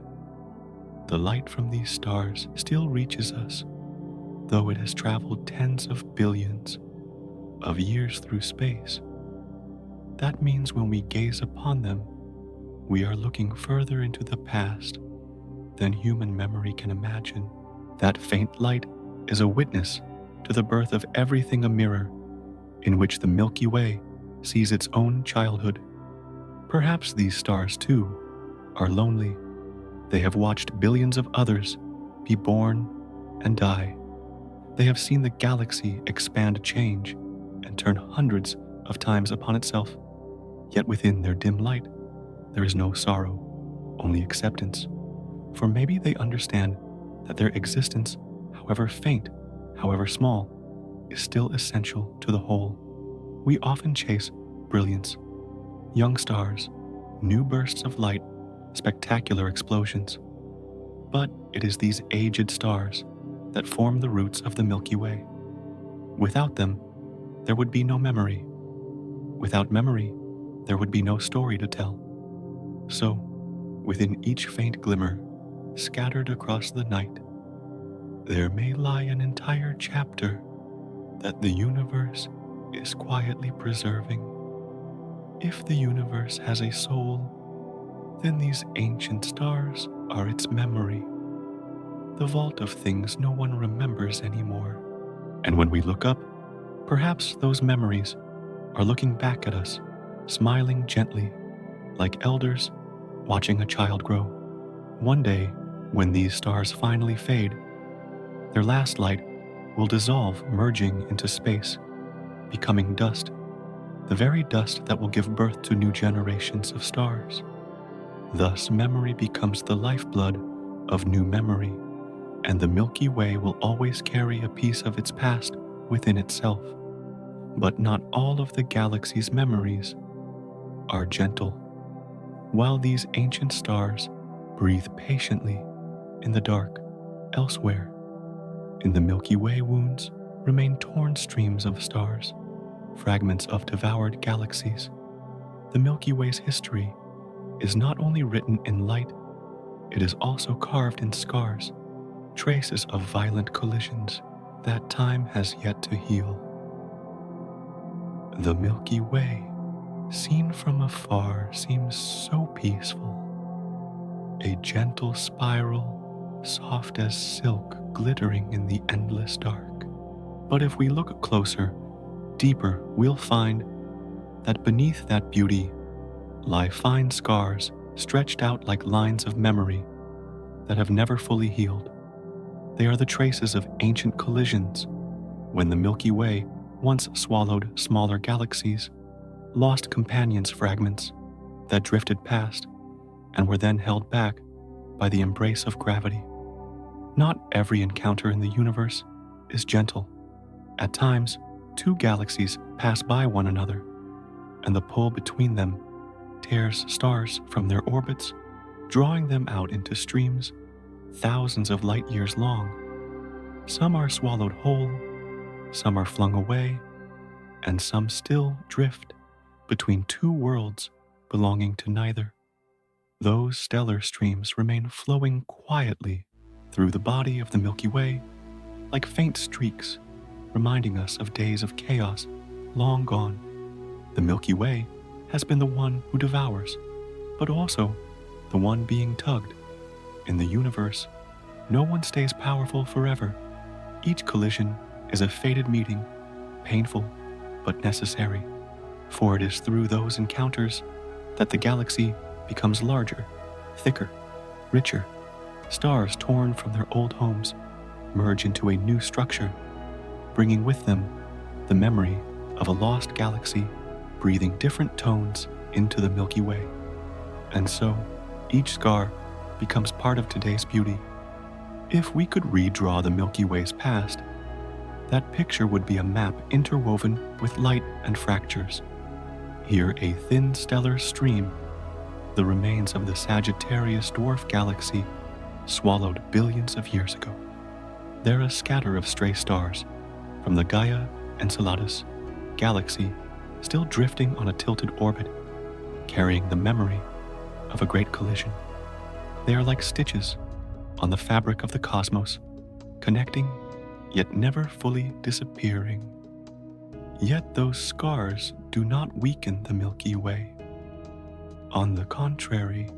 the light from these stars still reaches us, though it has traveled tens of billions of years through space. That means when we gaze upon them, we are looking further into the past than human memory can imagine. That faint light is a witness to the birth of everything, a mirror in which the Milky Way sees its own childhood. Perhaps these stars, too, are lonely. They have watched billions of others be born and die. They have seen the galaxy expand, change, and turn hundreds of times upon itself. Yet within their dim light, there is no sorrow, only acceptance. For maybe they understand that their existence, however faint, however small, is still essential to the whole. We often chase brilliance, young stars, new bursts of light, spectacular explosions. But it is these aged stars that form the roots of the Milky Way. Without them, there would be no memory. Without memory, there would be no story to tell. So, within each faint glimmer, scattered across the night, there may lie an entire chapter that the universe is quietly preserving. If the universe has a soul, then these ancient stars are its memory, the vault of things no one remembers anymore. And when we look up, perhaps those memories are looking back at us, smiling gently, like elders watching a child grow. One day, When these stars finally fade, their last light will dissolve, merging into space, becoming dust, the very dust that will give birth to new generations of stars. Thus, memory becomes the lifeblood of new memory, and the Milky Way will always carry a piece of its past within itself. But not all of the galaxy's memories are gentle. While these ancient stars breathe patiently in the dark elsewhere, in the Milky Way wounds remain torn streams of stars, fragments of devoured galaxies. The Milky Way's history is not only written in light, it is also carved in scars, traces of violent collisions that time has yet to heal. The Milky Way, seen from afar, seems so peaceful. A gentle spiral, soft as silk, glittering in the endless dark. But if we look closer, deeper, we'll find that beneath that beauty lie fine scars stretched out like lines of memory that have never fully healed. They are the traces of ancient collisions when the Milky Way once swallowed smaller galaxies, lost companions fragments that drifted past and were then held back by the embrace of gravity. Not every encounter in the universe is gentle. At times, two galaxies pass by one another, and the pull between them tears stars from their orbits, drawing them out into streams thousands of light years long. Some are swallowed whole, some are flung away, and some still drift between two worlds belonging to neither. Those stellar streams remain flowing quietly through the body of the Milky Way, like faint streaks, reminding us of days of chaos long gone. The Milky Way has been the one who devours, but also the one being tugged. In the universe, no one stays powerful forever. Each collision is a fated meeting, painful but necessary, for it is through those encounters that the galaxy becomes larger, thicker, richer. Stars torn from their old homes merge into a new structure, bringing with them the memory of a lost galaxy, breathing different tones into the Milky Way. And so, each scar becomes part of today's beauty. If we could redraw the Milky Way's past, that picture would be a map interwoven with light and fractures. Here, a thin stellar stream, the remains of the Sagittarius dwarf galaxy, swallowed billions of years ago. There a scatter of stray stars from the Gaia Enceladus galaxy, still drifting on a tilted orbit, carrying the memory of a great collision. They are like stitches on the fabric of the cosmos, connecting yet never fully disappearing. Yet those scars do not weaken the Milky Way. On the contrary,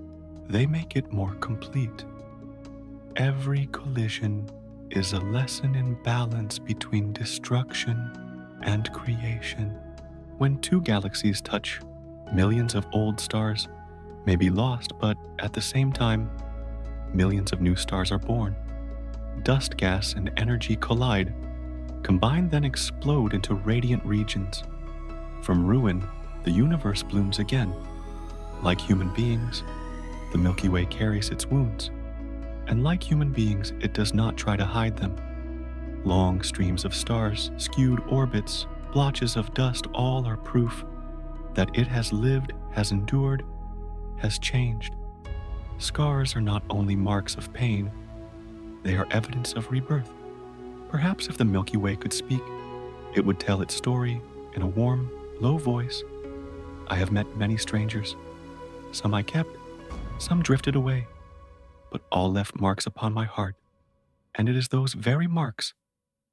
they make it more complete. Every collision is a lesson in balance between destruction and creation. When two galaxies touch, millions of old stars may be lost, but at the same time, millions of new stars are born. Dust, gas, and energy collide, combine, then explode into radiant regions. From ruin, the universe blooms again. Like human beings, the Milky Way carries its wounds. And like human beings, it does not try to hide them. Long streams of stars, skewed orbits, blotches of dust, all are proof that it has lived, has endured, has changed. Scars are not only marks of pain, they are evidence of rebirth. Perhaps if the Milky Way could speak, it would tell its story in a warm, low voice. I have met many strangers. Some I kept, some drifted away, but all left marks upon my heart, and it is those very marks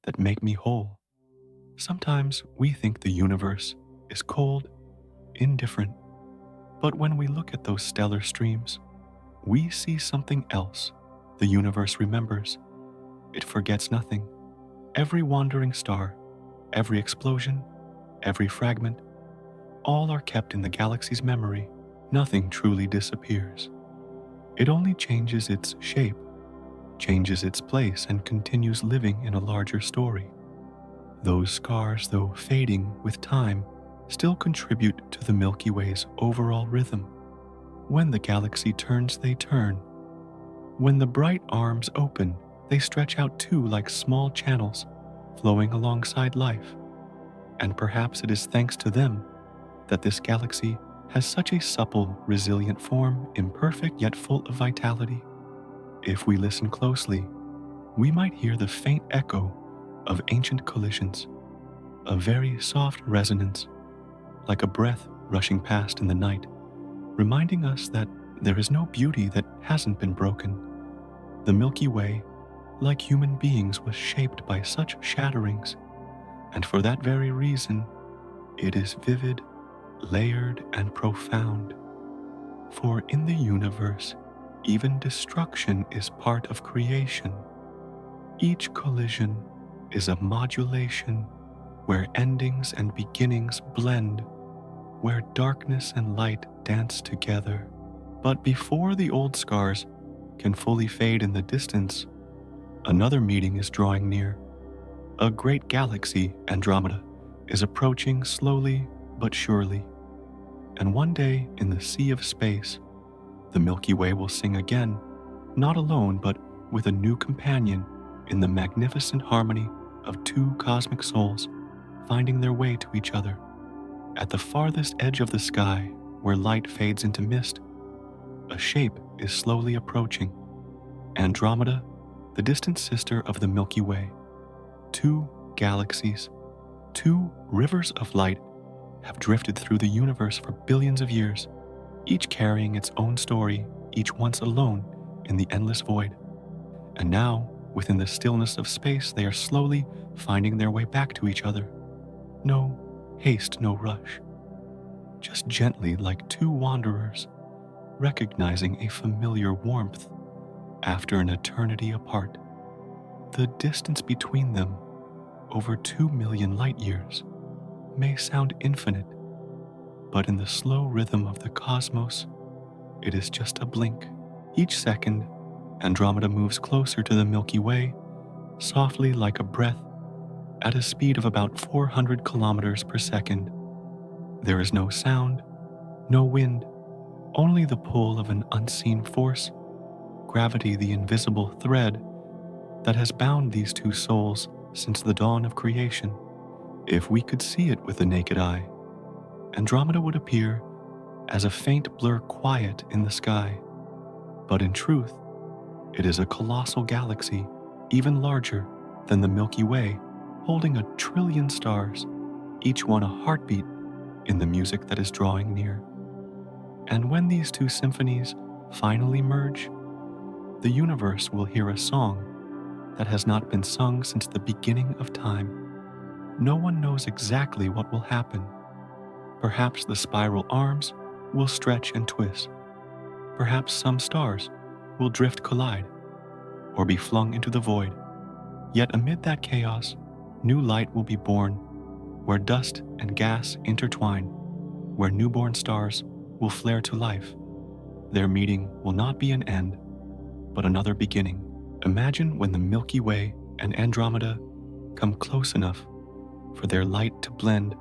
that make me whole. Sometimes we think the universe is cold, indifferent, but when we look at those stellar streams, we see something else. The universe remembers. It forgets nothing. Every wandering star, every explosion, every fragment, all are kept in the galaxy's memory. Nothing truly disappears. It only changes its shape changes its place and continues living in a larger story. Those scars, though fading with time, still contribute to the Milky Way's overall rhythm. When the galaxy turns, they turn. When the bright arms open, they stretch out too like small channels, flowing alongside life. And perhaps it is thanks to them that this galaxy has such a supple, resilient form, imperfect yet full of vitality. If we listen closely, we might hear the faint echo of ancient collisions, a very soft resonance, like a breath rushing past in the night, reminding us that there is no beauty that hasn't been broken. The Milky Way, like human beings, was shaped by such shatterings, and for that very reason, it is vivid, layered, and profound. For in the universe, even destruction is part of creation. Each collision is a modulation where endings and beginnings blend, where darkness and light dance together. But before the old scars can fully fade in the distance, another meeting is drawing near. A great galaxy, Andromeda, is approaching slowly but surely. And one day in the sea of space, the Milky Way will sing again, not alone but with a new companion in the magnificent harmony of two cosmic souls finding their way to each other. At the farthest edge of the sky, where light fades into mist, a shape is slowly approaching. Andromeda, the distant sister of the Milky Way. Two galaxies, two rivers of light have drifted through the universe for billions of years, each carrying its own story, each once alone in the endless void. And now, within the stillness of space, they are slowly finding their way back to each other. No haste, no rush. Just gently, like two wanderers, recognizing a familiar warmth after an eternity apart. The distance between them, over 2 million light years, may sound infinite, but in the slow rhythm of the cosmos, it is just a blink. Each second, Andromeda moves closer to the Milky Way, softly like a breath, at a speed of about 400 kilometers per second. There is no sound, no wind, only the pull of an unseen force, gravity, the invisible thread that has bound these two souls since the dawn of creation. If we could see it with the naked eye, Andromeda would appear as a faint blur quiet in the sky. But in truth, it is a colossal galaxy, even larger than the Milky Way, holding 1 trillion stars, each one a heartbeat in the music that is drawing near. And when these two symphonies finally merge, the universe will hear a song that has not been sung since the beginning of time. No one knows exactly what will happen. Perhaps the spiral arms will stretch and twist. Perhaps some stars will drift, collide, or be flung into the void. Yet amid that chaos, new light will be born, where dust and gas intertwine, where newborn stars will flare to life. Their meeting will not be an end, but another beginning. Imagine when the Milky Way and Andromeda come close enough for their light to blend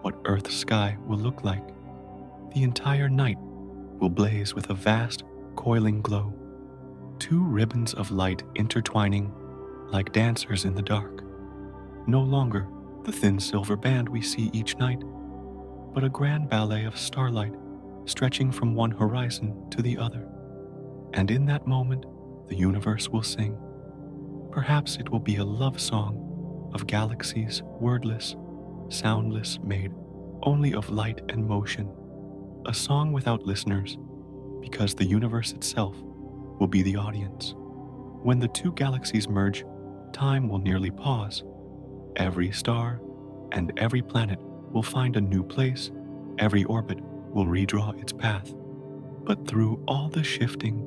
what Earth's sky will look like. The entire night will blaze with a vast, coiling glow. Two ribbons of light intertwining like dancers in the dark. No longer the thin silver band we see each night, but a grand ballet of starlight stretching from one horizon to the other. And in that moment, the universe will sing. Perhaps it will be a love song of galaxies, wordless, soundless, made only of light and motion. A song without listeners, because the universe itself will be the audience. When the two galaxies merge, time will nearly pause. Every star and every planet will find a new place. Every orbit will redraw its path. But through all the shifting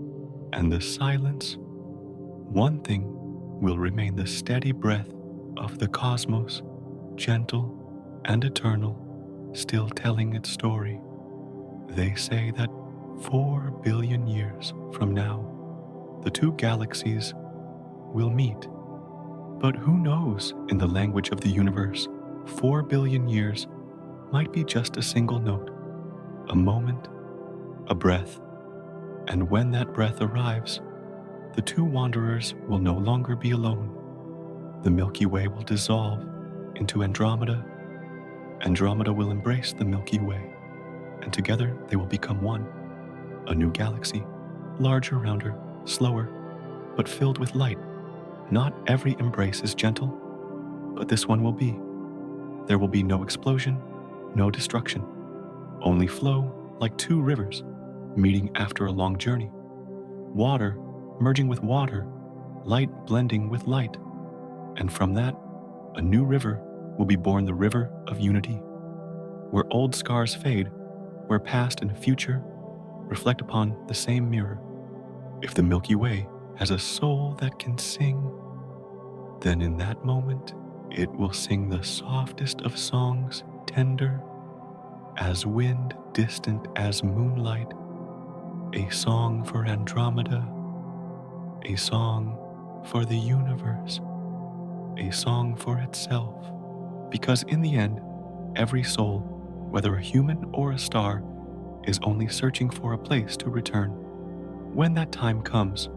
and the silence, one thing will remain: the steady breath of the cosmos, gentle and eternal, still telling its story. They say that 4 billion years from now, the two galaxies will meet. But who knows, in the language of the universe, 4 billion years might be just a single note, a moment, a breath. And when that breath arrives, the two wanderers will no longer be alone. The Milky Way will dissolve into Andromeda. Andromeda will embrace the Milky Way, and together they will become one, a new galaxy, larger, rounder, slower, but filled with light. Not every embrace is gentle, but this one will be. There will be no explosion, no destruction, only flow like two rivers meeting after a long journey. Water merging with water, light blending with light. And from that, a new river will be born, the river of unity, where old scars fade, where past and future reflect upon the same mirror. If the Milky Way has a soul that can sing, then in that moment it will sing the softest of songs, tender as wind, distant as moonlight, a song for Andromeda, a song for the universe, a song for itself. Because in the end, every soul, whether a human or a star, is only searching for a place to return. When that time comes,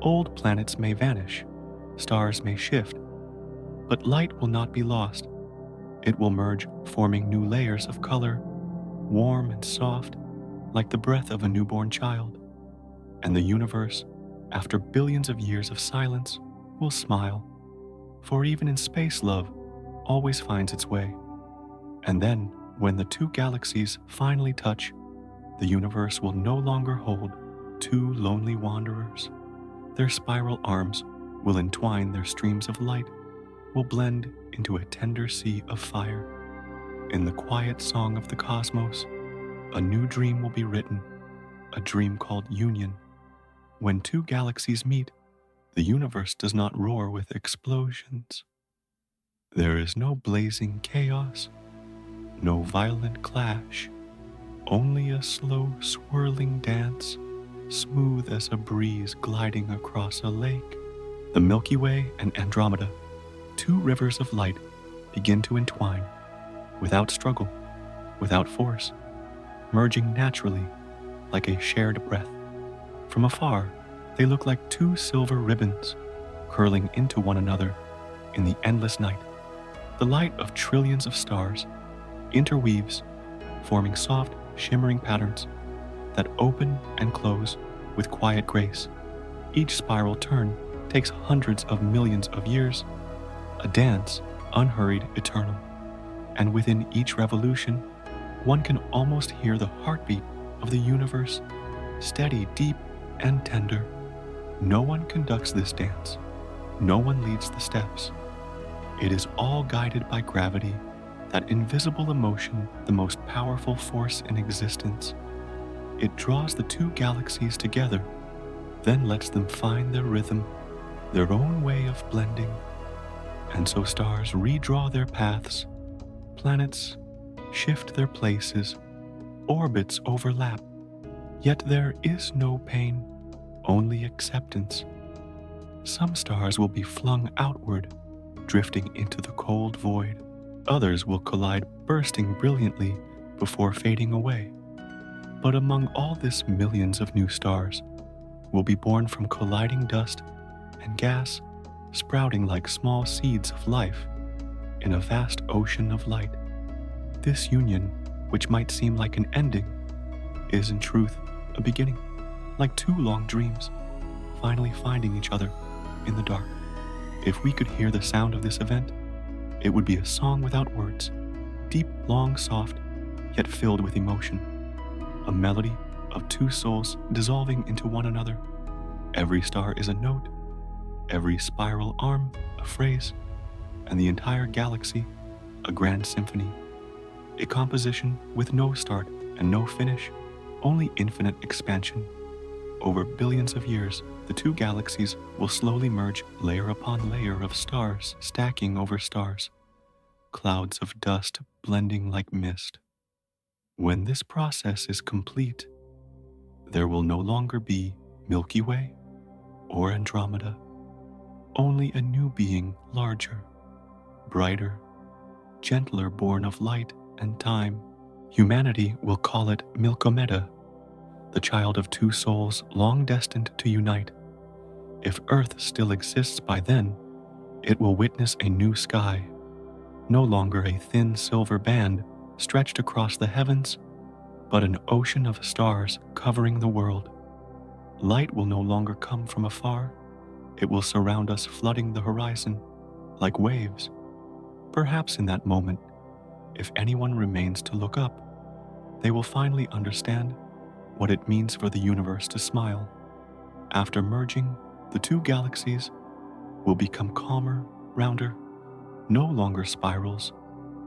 old planets may vanish, stars may shift, but light will not be lost. It will merge, forming new layers of color, warm and soft, like the breath of a newborn child. And the universe, after billions of years of silence, will smile. For even in space, love always finds its way. And then, when the two galaxies finally touch, the universe will no longer hold two lonely wanderers. Their spiral arms will entwine, their streams of light will blend into a tender sea of fire. In the quiet song of the cosmos, a new dream will be written, a dream called union. When two galaxies meet, the universe does not roar with explosions. There is no blazing chaos, no violent clash, only a slow swirling dance, smooth as a breeze gliding across a lake. The Milky Way and Andromeda, two rivers of light, begin to entwine, without struggle, without force, merging naturally like a shared breath. From afar, they look like two silver ribbons curling into one another in the endless night. The light of trillions of stars interweaves, forming soft, shimmering patterns that open and close with quiet grace. Each spiral turn takes hundreds of millions of years, a dance unhurried, eternal. And within each revolution, one can almost hear the heartbeat of the universe, steady, deep, and tender. No one conducts this dance. No one leads the steps. It is all guided by gravity, that invisible emotion, the most powerful force in existence. It draws the two galaxies together, then lets them find their rhythm, their own way of blending. And so stars redraw their paths, planets shift their places, orbits overlap. Yet there is no pain, only acceptance. Some stars will be flung outward, drifting into the cold void. Others will collide, bursting brilliantly before fading away. But among all this, millions of new stars will be born from colliding dust and gas, sprouting like small seeds of life in a vast ocean of light. This union, which might seem like an ending, is in truth a beginning, like two long dreams, finally finding each other in the dark. If we could hear the sound of this event, it would be a song without words, deep, long, soft, yet filled with emotion. A melody of two souls dissolving into one another. Every star is a note, every spiral arm a phrase, and the entire galaxy a grand symphony. A composition with no start and no finish, only infinite expansion. Over billions of years, the two galaxies will slowly merge, layer upon layer of stars stacking over stars, clouds of dust blending like mist. When this process is complete, there will no longer be Milky Way or Andromeda. only a new being larger, brighter, gentler, born of light and time. Humanity will call it Milkomeda, the child of two souls long destined to unite. If Earth still exists by then, it will witness a new sky, no longer a thin silver band stretched across the heavens, but an ocean of stars covering the world. Light will no longer come from afar. It will surround us, flooding the horizon like waves. Perhaps in that moment, if anyone remains to look up, they will finally understand what it means for the universe to smile. After merging, the two galaxies will become calmer, rounder, no longer spirals,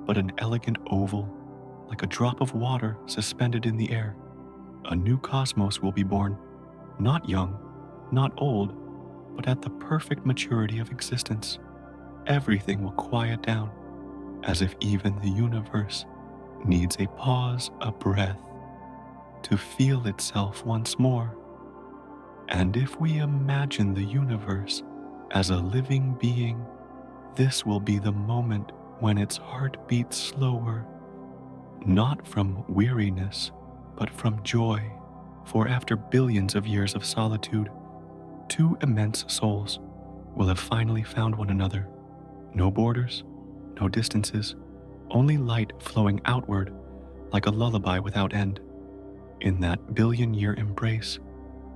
but an elegant oval, like a drop of water suspended in the air. A new cosmos will be born, not young, not old, but at the perfect maturity of existence. Everything will quiet down, as if even the universe needs a pause, a breath, to feel itself once more. And if we imagine the universe as a living being, this will be the moment when its heart beats slower, not from weariness, but from joy. For after billions of years of solitude, two immense souls will have finally found one another. No borders, no distances, only light flowing outward like a lullaby without end. In that billion-year embrace,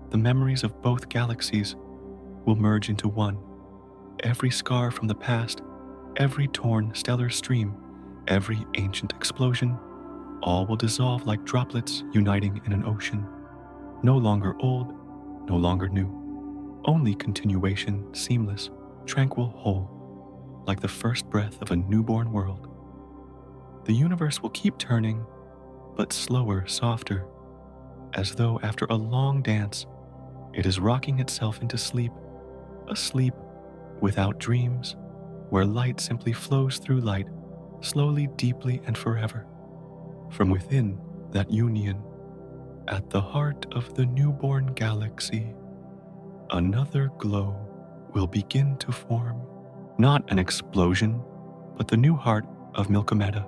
the memories of both galaxies will merge into one. Every scar from the past, every torn stellar stream, every ancient explosion, all will dissolve like droplets uniting in an ocean. No longer old, no longer new. Only continuation, seamless, tranquil, whole, like the first breath of a newborn world. The universe will keep turning, but slower, softer, as though after a long dance, it is rocking itself into sleep, a sleep without dreams, where light simply flows through light, slowly, deeply, and forever. From within that union, at the heart of the newborn galaxy, another glow will begin to form. Not an explosion, but the new heart of Milkomeda,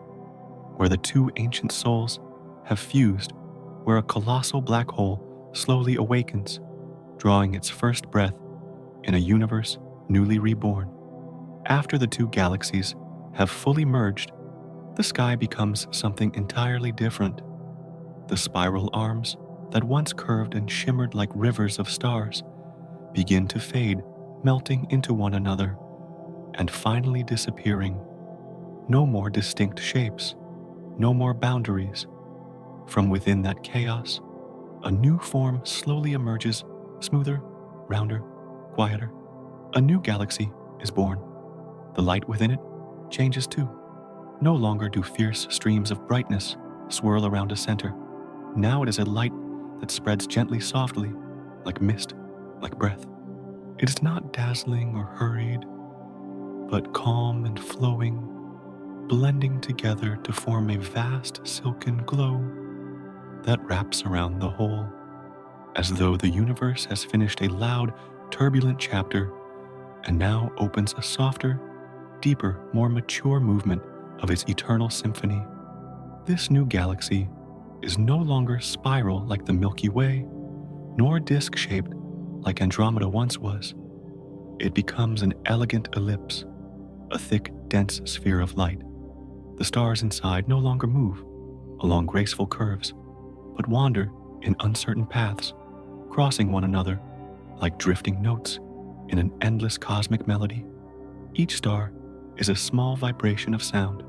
where the two ancient souls have fused, where a colossal black hole slowly awakens, drawing its first breath in a universe newly reborn. After the two galaxies have fully merged, the sky becomes something entirely different. The spiral arms that once curved and shimmered like rivers of stars begin to fade, melting into one another, and finally disappearing. No more distinct shapes, no more boundaries. From within that chaos, a new form slowly emerges, smoother, rounder, quieter. A new galaxy is born. The light within it changes too. No longer do fierce streams of brightness swirl around a center. Now it is a light that spreads gently, softly, like mist, like breath. It is not dazzling or hurried, but calm and flowing, blending together to form a vast silken glow that wraps around the whole, as though the universe has finished a loud, turbulent chapter and now opens a softer, deeper, more mature movement of its eternal symphony. This new galaxy is no longer spiral like the Milky Way, nor disc-shaped like Andromeda once was. It becomes an elegant ellipse, a thick, dense sphere of light. The stars inside no longer move along graceful curves, but wander in uncertain paths, crossing one another like drifting notes in an endless cosmic melody. Each star is a small vibration of sound.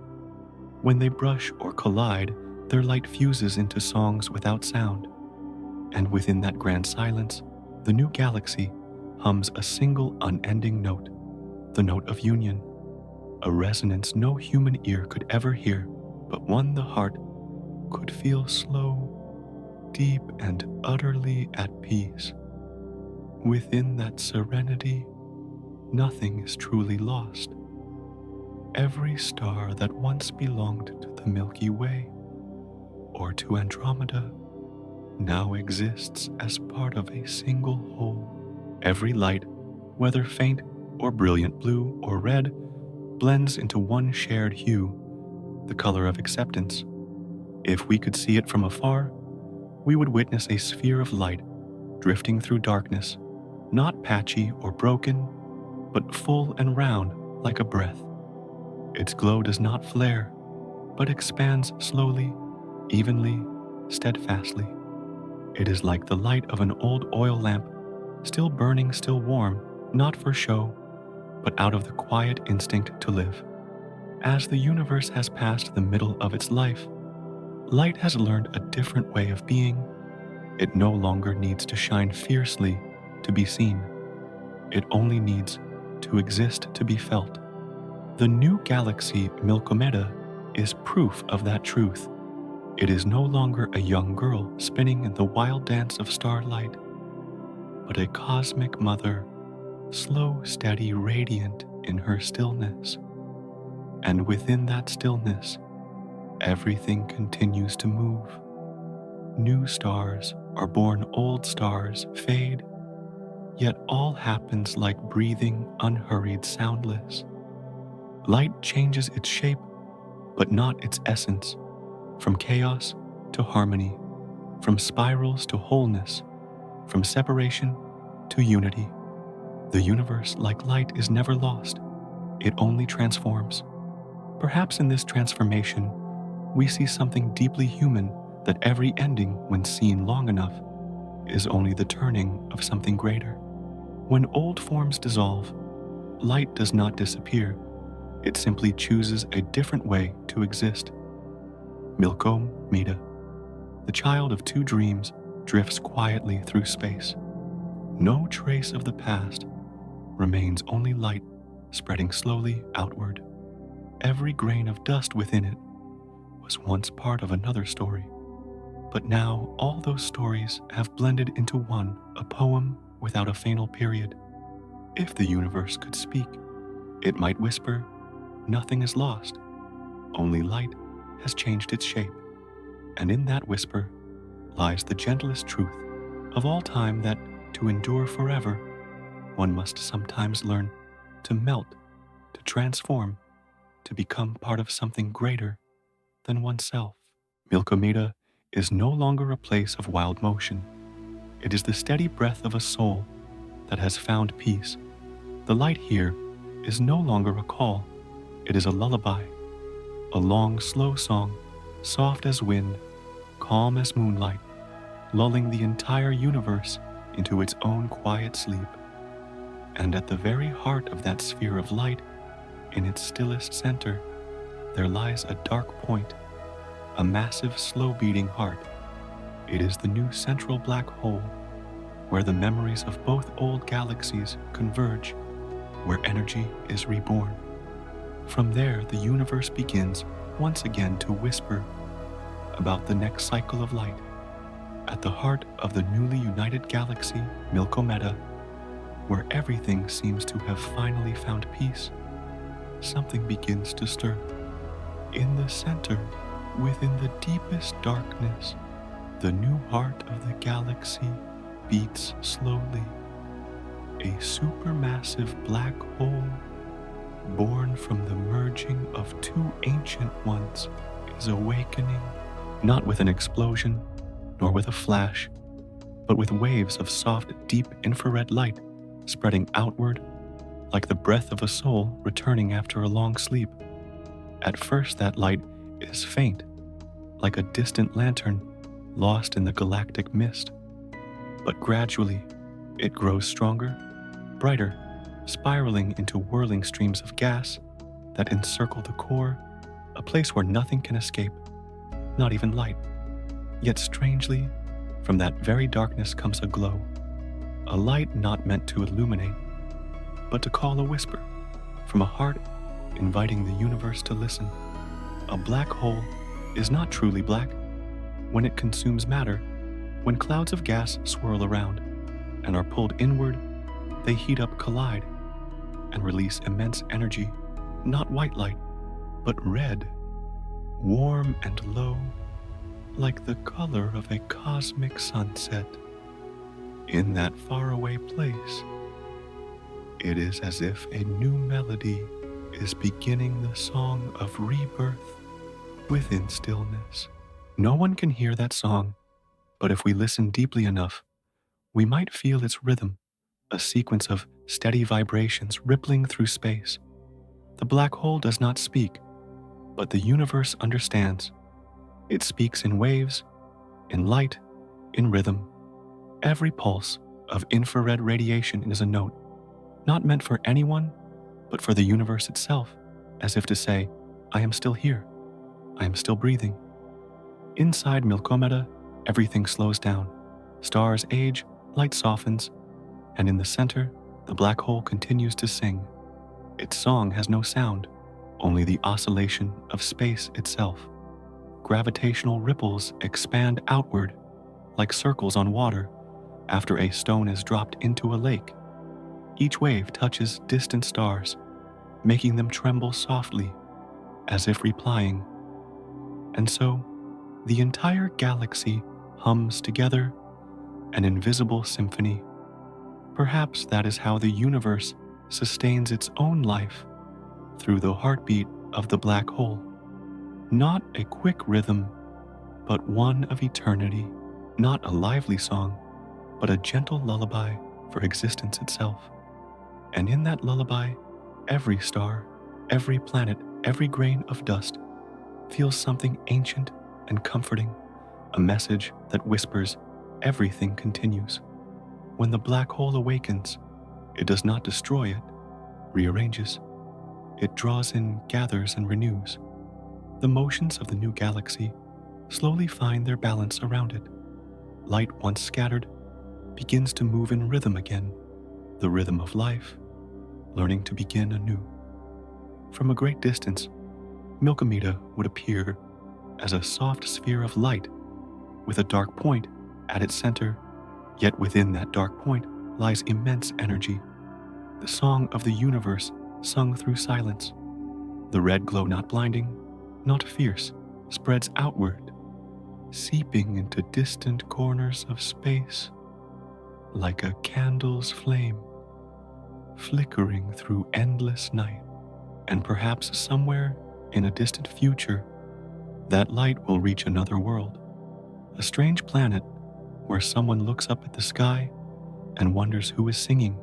When they brush or collide, their light fuses into songs without sound. And within that grand silence, the new galaxy hums a single unending note, the note of union, a resonance no human ear could ever hear, but one the heart could feel slow, deep, and utterly at peace. Within that serenity, nothing is truly lost. Every star that once belonged to the Milky Way or to Andromeda now exists as part of a single whole. Every light, whether faint or brilliant blue or red blends into one shared hue, the color of acceptance. If we could see it from afar, we would witness a sphere of light drifting through darkness, not patchy or broken, but full and round like a breath. Its glow does not flare, but expands slowly, evenly, steadfastly. It is like the light of an old oil lamp, still burning, still warm, not for show, but out of the quiet instinct to live. As the universe has passed the middle of its life, light has learned a different way of being. It no longer needs to shine fiercely to be seen. It only needs to exist to be felt. The new galaxy Milky Way is proof of that truth. It is no longer a young girl spinning in the wild dance of starlight, but a cosmic mother, slow, steady, radiant in her stillness. And within that stillness, everything continues to move. New stars are born, old stars fade, yet all happens like breathing, unhurried, soundless. Light changes its shape, but not its essence, from chaos to harmony, from spirals to wholeness, from separation to unity. The universe, like light, is never lost. It only transforms. Perhaps in this transformation, we see something deeply human, that every ending, when seen long enough, is only the turning of something greater. When old forms dissolve, light does not disappear. It simply chooses a different way to exist. Milky Way, the child of two dreams, drifts quietly through space. No trace of the past remains, only light spreading slowly outward. Every grain of dust within it was once part of another story, but now all those stories have blended into one, a poem without a final period. If the universe could speak, it might whisper, "Nothing is lost, only light has changed its shape." And in that whisper lies the gentlest truth of all time, that to endure forever, one must sometimes learn to melt, to transform, to become part of something greater than oneself. Milky Way is no longer a place of wild motion. It is the steady breath of a soul that has found peace. The light here is no longer a call. It is a lullaby, a long, slow song, soft as wind, calm as moonlight, lulling the entire universe into its own quiet sleep. And at the very heart of that sphere of light, in its stillest center, there lies a dark point, a massive, slow-beating heart. It is the new central black hole, where the memories of both old galaxies converge, where energy is reborn. From there, the universe begins once again to whisper about the next cycle of light. At the heart of the newly united galaxy, Milky Way, where everything seems to have finally found peace, something begins to stir. In the center, within the deepest darkness, the new heart of the galaxy beats slowly. A supermassive black hole, born from the merging of two ancient ones, is awakening, not with an explosion, nor with a flash, but with waves of soft, deep infrared light spreading outward like the breath of a soul returning after a long sleep. At first, that light is faint, like a distant lantern lost in the galactic mist. But gradually, it grows stronger, brighter, spiraling into whirling streams of gas that encircle the core, a place where nothing can escape, not even light. Yet strangely, from that very darkness comes a glow, a light not meant to illuminate, but to call a whisper from a heart inviting the universe to listen. A black hole is not truly black. When it consumes matter, when clouds of gas swirl around and are pulled inward, they heat up, collide, and release immense energy, not white light, but red, warm and low, like the color of a cosmic sunset. In that faraway place, It is as if a new melody is beginning the song of rebirth within stillness. No one can hear that song, but if we listen deeply enough, we might feel its rhythm, a sequence of steady vibrations rippling through space. The black hole does not speak, but the universe understands. It speaks in waves, in light, in rhythm. Every pulse of infrared radiation is a note, not meant for anyone, but for the universe itself, as if to say, I am still here. I am still breathing. Inside Milkomeda, everything slows down. Stars age, light softens, and in the center, the black hole continues to sing. Its song has no sound, only the oscillation of space itself. Gravitational ripples expand outward, like circles on water after a stone is dropped into a lake. Each wave touches distant stars, making them tremble softly, as if replying. And so, the entire galaxy hums together, an invisible symphony. Perhaps that is how the universe sustains its own life, through the heartbeat of the black hole. Not a quick rhythm, but one of eternity. Not a lively song, but a gentle lullaby for existence itself. And in that lullaby, every star, every planet, every grain of dust feels something ancient and comforting, a message that whispers, everything continues. When the black hole awakens, it does not destroy it, rearranges. It draws in, gathers, and renews. The motions of the new galaxy slowly find their balance around it. Light once scattered begins to move in rhythm again, the rhythm of life, learning to begin anew. From a great distance, Milkomeda would appear as a soft sphere of light with a dark point at its center, yet within that dark point lies immense energy, the song of the universe sung through silence. The red glow, not blinding, not fierce, spreads outward, seeping into distant corners of space like a candle's flame, flickering through endless night. And perhaps somewhere in a distant future, that light will reach another world, a strange planet where someone looks up at the sky and wonders who is singing.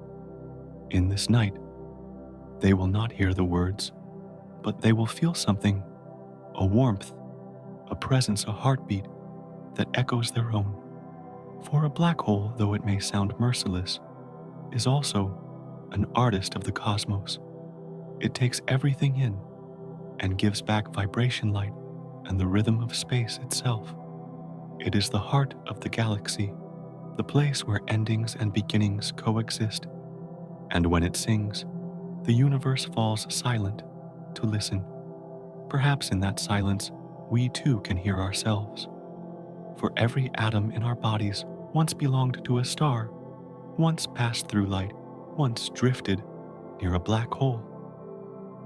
In this night, they will not hear the words, but they will feel something, a warmth, a presence, a heartbeat that echoes their own. For a black hole, though it may sound merciless, is also an artist of the cosmos. It takes everything in and gives back vibration light and the rhythm of space itself. It is the heart of the galaxy, the place where endings and beginnings coexist. And when it sings, the universe falls silent to listen. Perhaps in that silence, we too can hear ourselves. For every atom in our bodies once belonged to a star, once passed through light, once drifted near a black hole.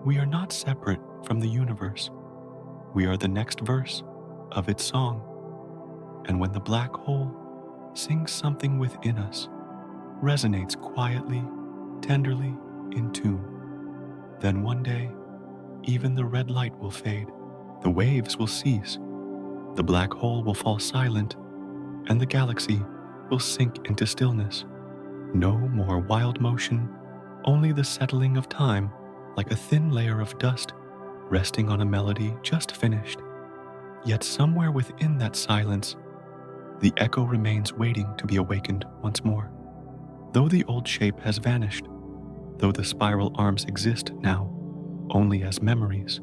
We are not separate from the universe. We are the next verse of its song. And when the black hole sings something within us, resonates quietly, tenderly, in tune, then one day, even the red light will fade, the waves will cease, the black hole will fall silent, and the galaxy will sink into stillness. No more wild motion, only the settling of time, like a thin layer of dust resting on a melody just finished. Yet somewhere within that silence, the echo remains waiting to be awakened once more. Though the old shape has vanished, though the spiral arms exist now only as memories,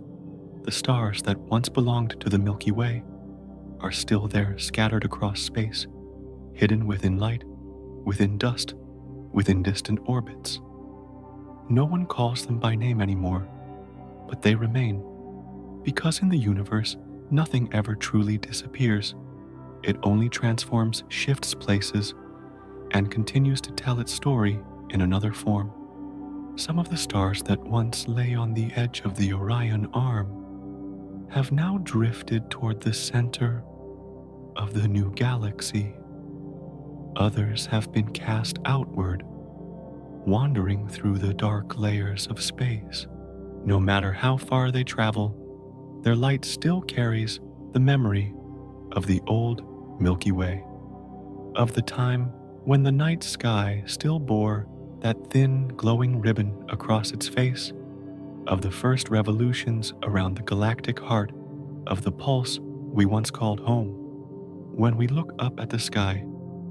the stars that once belonged to the Milky Way are still there, scattered across space, hidden within light, within dust, within distant orbits. No one calls them by name anymore, but they remain, because in the universe, nothing ever truly disappears. It only transforms, shifts places, and continues to tell its story in another form. Some of the stars that once lay on the edge of the Orion arm have now drifted toward the center of the new galaxy. Others have been cast outward, wandering through the dark layers of space. No matter how far they travel, their light still carries the memory of the old Milky Way, of the time when the night sky still bore that thin, glowing ribbon across its face, of the first revolutions around the galactic heart of the pulse we once called home. When we look up at the sky,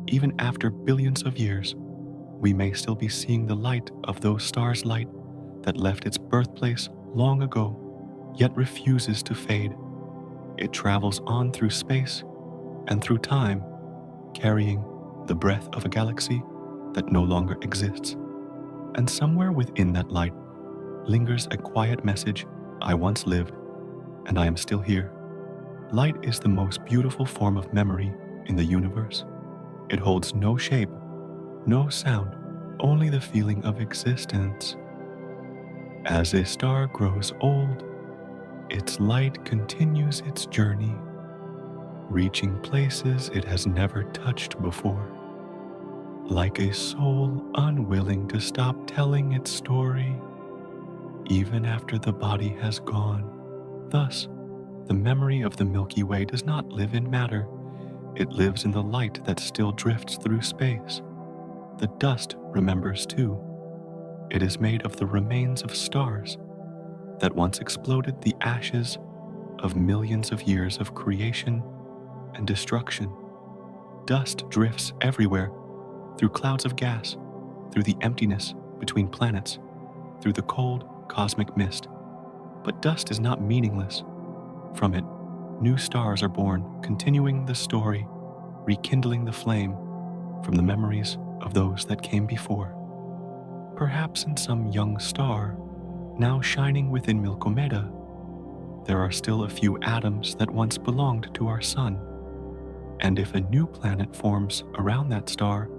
even after billions of years, we may still be seeing the light of those stars' light that left its birthplace long ago, yet refuses to fade. It travels on through space and through time, carrying the breath of a galaxy that no longer exists. And somewhere within that light lingers a quiet message: I once lived, and I am still here. Light is the most beautiful form of memory in the universe. It holds no shape, no sound, only the feeling of existence. As a star grows old, its light continues its journey, reaching places it has never touched before, like a soul unwilling to stop telling its story, even after the body has gone. Thus, the memory of the Milky Way does not live in matter. It lives in the light that still drifts through space. The dust remembers too. It is made of the remains of stars that once exploded, the ashes of millions of years of creation and destruction. Dust drifts everywhere, through clouds of gas, through the emptiness between planets, through the cold cosmic mist. But dust is not meaningless. From it, new stars are born, continuing the story, rekindling the flame from the memories of those that came before. Perhaps in some young star, now shining within Milkomeda, there are still a few atoms that once belonged to our sun. And if a new planet forms around that star,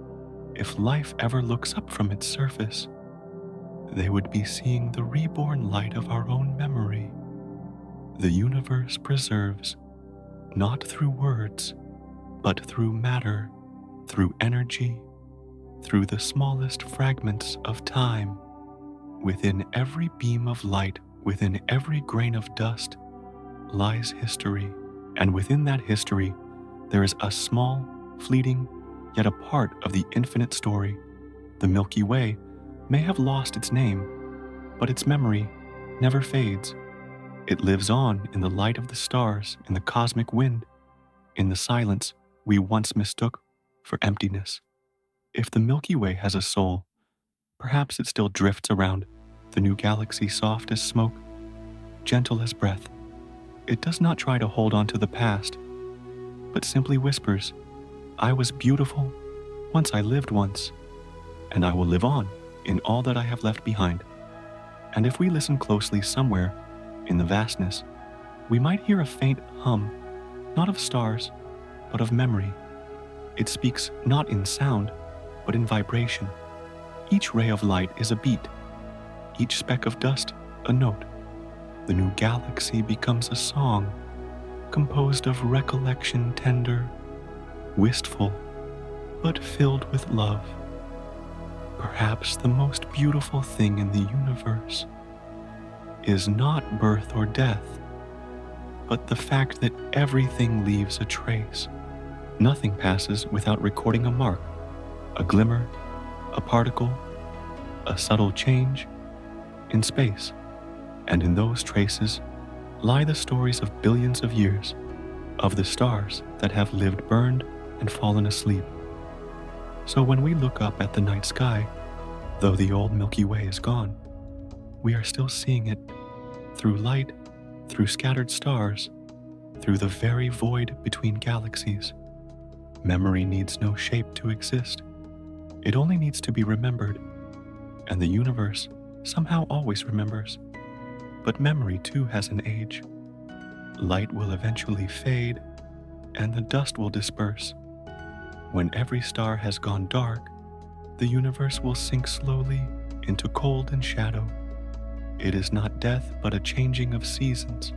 if life ever looks up from its surface, they would be seeing the reborn light of our own memory. The universe preserves, not through words, but through matter, through energy, through the smallest fragments of time. Within every beam of light, within every grain of dust, lies history. And within that history, there is a small, fleeting, yet a part of the infinite story. The Milky Way may have lost its name, but its memory never fades. It lives on in the light of the stars, in the cosmic wind, in the silence we once mistook for emptiness. If the Milky Way has a soul, perhaps it still drifts around the new galaxy, soft as smoke, gentle as breath. It does not try to hold on to the past, but simply whispers, I was beautiful, once I lived once, and I will live on in all that I have left behind. And if we listen closely somewhere in the vastness, we might hear a faint hum, not of stars, but of memory. It speaks not in sound, but in vibration. Each ray of light is a beat, each speck of dust a note. The new galaxy becomes a song, composed of recollection tender, wistful, but filled with love. Perhaps the most beautiful thing in the universe is not birth or death, but the fact that everything leaves a trace. Nothing passes without recording a mark, a glimmer, a particle, a subtle change in space. And in those traces lie the stories of billions of years, of the stars that have lived burned and fallen asleep. So when we look up at the night sky, though the old Milky Way is gone, we are still seeing it through light, through scattered stars, through the very void between galaxies. Memory needs no shape to exist. It only needs to be remembered, and the universe somehow always remembers. But memory too has an age. Light will eventually fade, and the dust will disperse. When every star has gone dark, the universe will sink slowly into cold and shadow. It is not death, but a changing of seasons.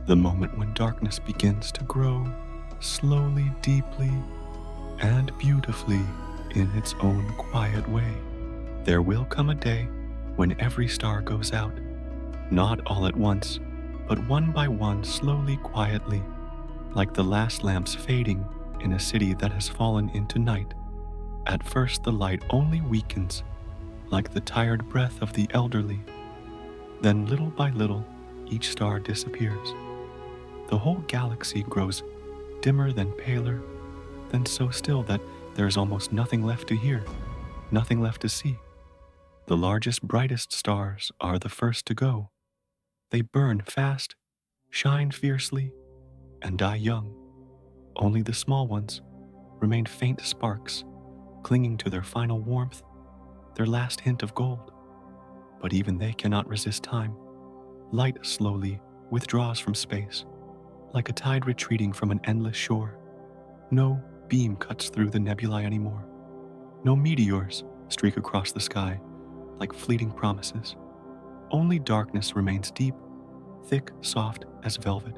The moment when darkness begins to grow, slowly, deeply, and beautifully in its own quiet way. There will come a day when every star goes out, not all at once, but one by one, slowly, quietly, like the last lamps fading in a city that has fallen into night. At first the light only weakens, like the tired breath of the elderly. Then little by little, each star disappears. The whole galaxy grows dimmer, then paler, then so still that there is almost nothing left to hear, nothing left to see. The largest, brightest stars are the first to go. They burn fast, shine fiercely, and die young. Only the small ones remain faint sparks, clinging to their final warmth, their last hint of gold. But even they cannot resist time. Light slowly withdraws from space, like a tide retreating from an endless shore. No beam cuts through the nebulae anymore. No meteors streak across the sky like fleeting promises. Only darkness remains deep, thick, soft as velvet.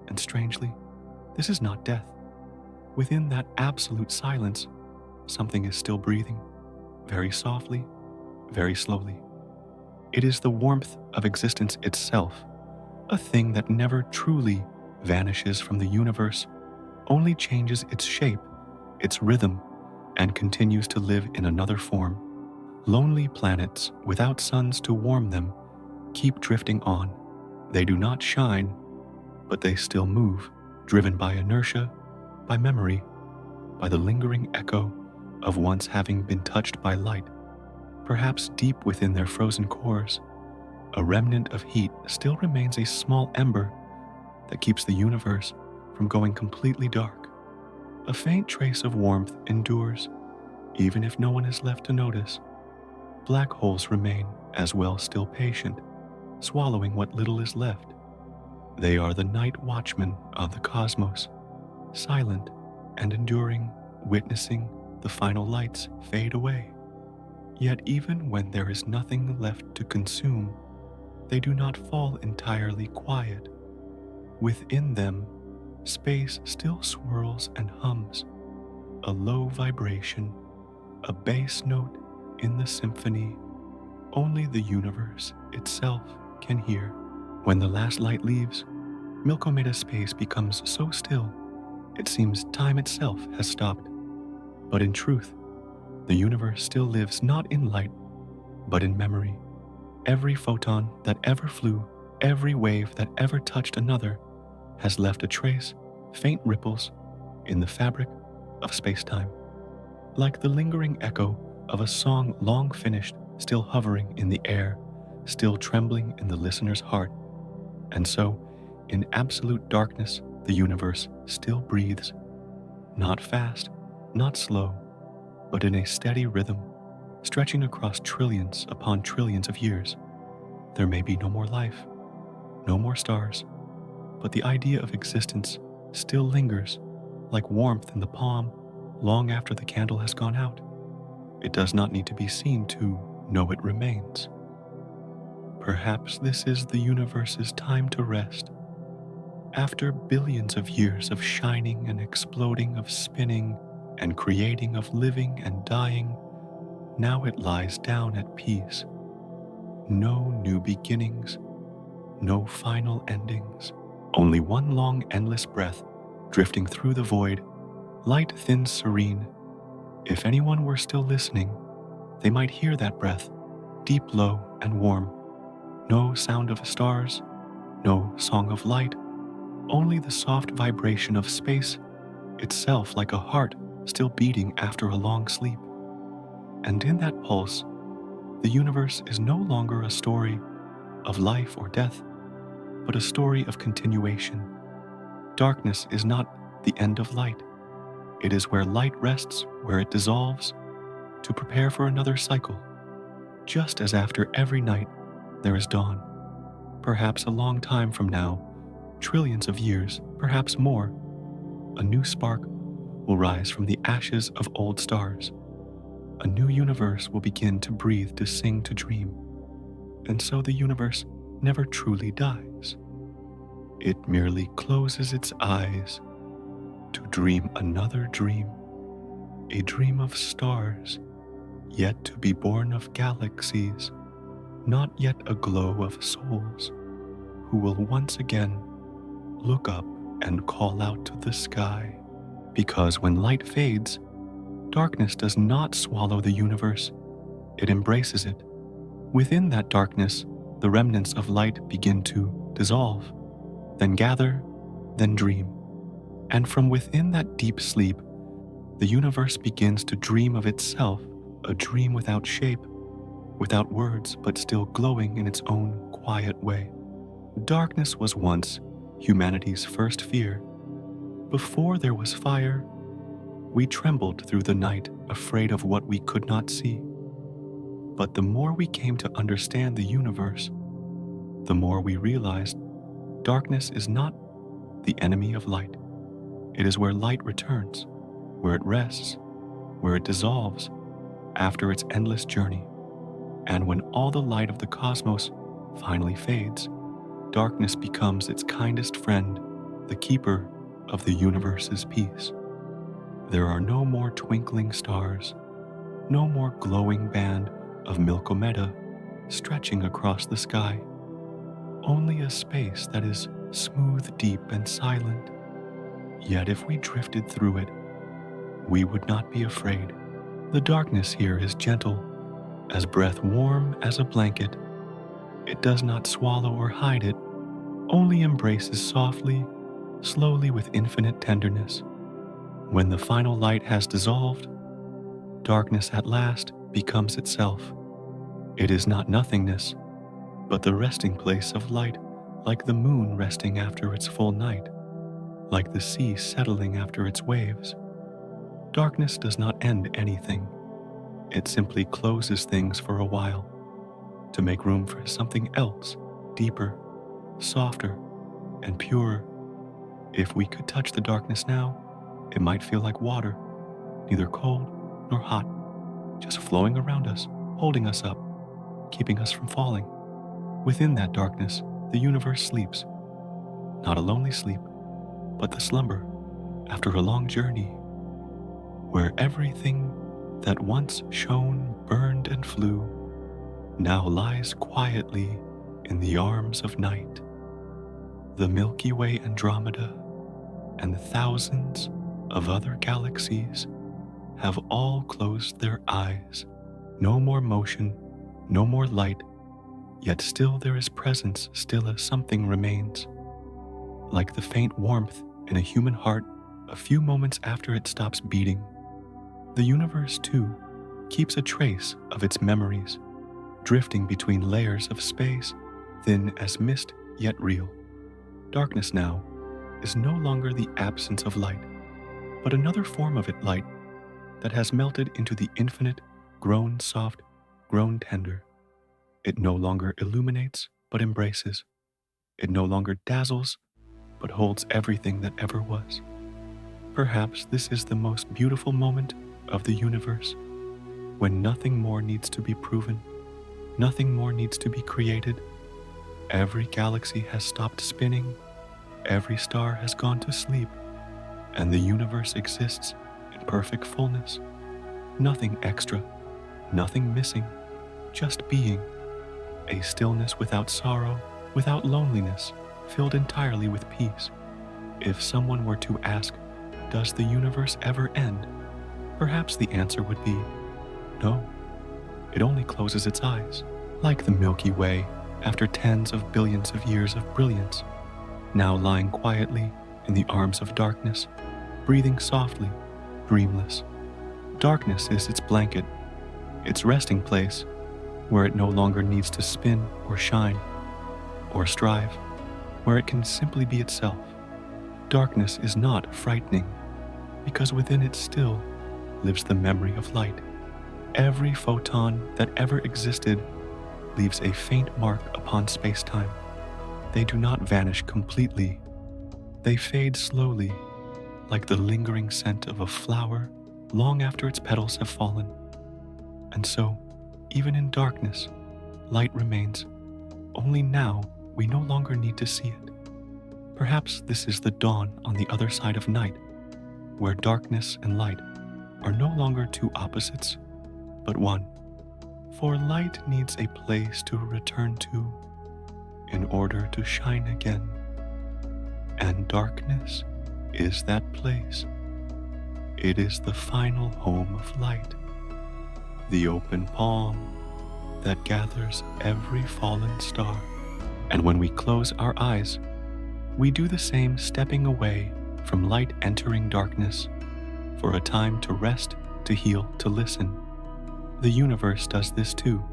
And strangely, this is not death. Within that absolute silence, something is still breathing, very softly, very slowly. It is the warmth of existence itself, a thing that never truly vanishes from the universe, only changes its shape, its rhythm, and continues to live in another form. Lonely planets without suns to warm them keep drifting on. They do not shine, but they still move, driven by inertia, by memory, by the lingering echo of once having been touched by light. Perhaps deep within their frozen cores, a remnant of heat still remains, a small ember that keeps the universe from going completely dark. A faint trace of warmth endures, even if no one is left to notice. Black holes remain as well, still patient, swallowing what little is left. They are the night watchmen of the cosmos, silent and enduring, witnessing the final lights fade away. Yet even when there is nothing left to consume, they do not fall entirely quiet. Within them, space still swirls and hums, a low vibration, a bass note in the symphony only the universe itself can hear. When the last light leaves, Milky space becomes so still, it seems time itself has stopped. But in truth, the universe still lives not in light, but in memory. Every photon that ever flew, every wave that ever touched another, has left a trace, faint ripples, in the fabric of space-time. Like the lingering echo of a song long finished, still hovering in the air, still trembling in the listener's heart. And so, in absolute darkness, the universe still breathes. Not fast, not slow, but in a steady rhythm, stretching across trillions upon trillions of years. There may be no more life, no more stars, but the idea of existence still lingers, like warmth in the palm long after the candle has gone out. It does not need to be seen to know it remains. Perhaps this is the universe's time to rest. After billions of years of shining and exploding, of spinning and creating, of living and dying, now it lies down at peace. No new beginnings, no final endings, only one long endless breath drifting through the void, light, thin, serene. If anyone were still listening, they might hear that breath, deep, low, and warm. No sound of stars, no song of light, only the soft vibration of space itself, like a heart still beating after a long sleep. And in that pulse, the universe is no longer a story of life or death, but a story of continuation. Darkness is not the end of light. It is where light rests, where it dissolves, to prepare for another cycle. Just as after every night, there is dawn. Perhaps a long time from now, trillions of years, perhaps more, a new spark will rise from the ashes of old stars. A new universe will begin to breathe, to sing, to dream. And so the universe never truly dies. It merely closes its eyes to dream another dream, a dream of stars, yet to be born of galaxies, not yet a glow of souls, who will once again look up and call out to the sky. Because when light fades, darkness does not swallow the universe, it embraces it. Within that darkness, the remnants of light begin to dissolve, then gather, then dream. And from within that deep sleep, the universe begins to dream of itself, a dream without shape, without words, but still glowing in its own quiet way. Darkness was once humanity's first fear. Before there was fire, we trembled through the night, afraid of what we could not see. But the more we came to understand the universe, the more we realized darkness is not the enemy of light. It is where light returns, where it rests, where it dissolves after its endless journey. And when all the light of the cosmos finally fades, darkness becomes its kindest friend, the keeper of the universe's peace. There are no more twinkling stars, no more glowing band of Milky Way stretching across the sky. Only a space that is smooth, deep, and silent. Yet if we drifted through it, we would not be afraid. The darkness here is gentle, as breath warm as a blanket. It does not swallow or hide it, only embraces softly, slowly with infinite tenderness. When the final light has dissolved, darkness at last becomes itself. It is not nothingness, but the resting place of light, like the moon resting after its full night, like the sea settling after its waves. Darkness does not end anything. It simply closes things for a while, to make room for something else, deeper, softer, and purer. If we could touch the darkness now, it might feel like water, neither cold nor hot, just flowing around us, holding us up, keeping us from falling. Within that darkness, the universe sleeps. Not a lonely sleep, but the slumber after a long journey, where everything that once shone, burned, and flew now lies quietly in the arms of night. The Milky Way, Andromeda, and the thousands of other galaxies have all closed their eyes. No more motion, no more light, yet still there is presence, still a something remains. Like the faint warmth in a human heart a few moments after it stops beating. The universe, too, keeps a trace of its memories, drifting between layers of space, thin as mist yet real. Darkness now is no longer the absence of light, but another form of it, light that has melted into the infinite, grown soft, grown tender. It no longer illuminates, but embraces. It no longer dazzles, but holds everything that ever was. Perhaps this is the most beautiful moment of the universe, when nothing more needs to be proven, nothing more needs to be created. Every galaxy has stopped spinning, every star has gone to sleep, and the universe exists in perfect fullness. Nothing extra, nothing missing, just being. A stillness without sorrow, without loneliness, filled entirely with peace. If someone were to ask, does the universe ever end? Perhaps the answer would be, no. It only closes its eyes, like the Milky Way after tens of billions of years of brilliance, now lying quietly in the arms of darkness, breathing softly, dreamless. Darkness is its blanket, its resting place, where it no longer needs to spin or shine or strive, where it can simply be itself. Darkness is not frightening, because within it still lives the memory of light. Every photon that ever existed leaves a faint mark upon space-time. They do not vanish completely. They fade slowly, like the lingering scent of a flower long after its petals have fallen. And so, even in darkness, light remains. Only now we no longer need to see it. Perhaps this is the dawn on the other side of night, where darkness and light are no longer two opposites, but one. For light needs a place to return to in order to shine again, and darkness is that place. It is the final home of light, the open palm that gathers every fallen star. And when we close our eyes, we do the same, stepping away from light, entering darkness for a time to rest, to heal, to listen. The universe does this too.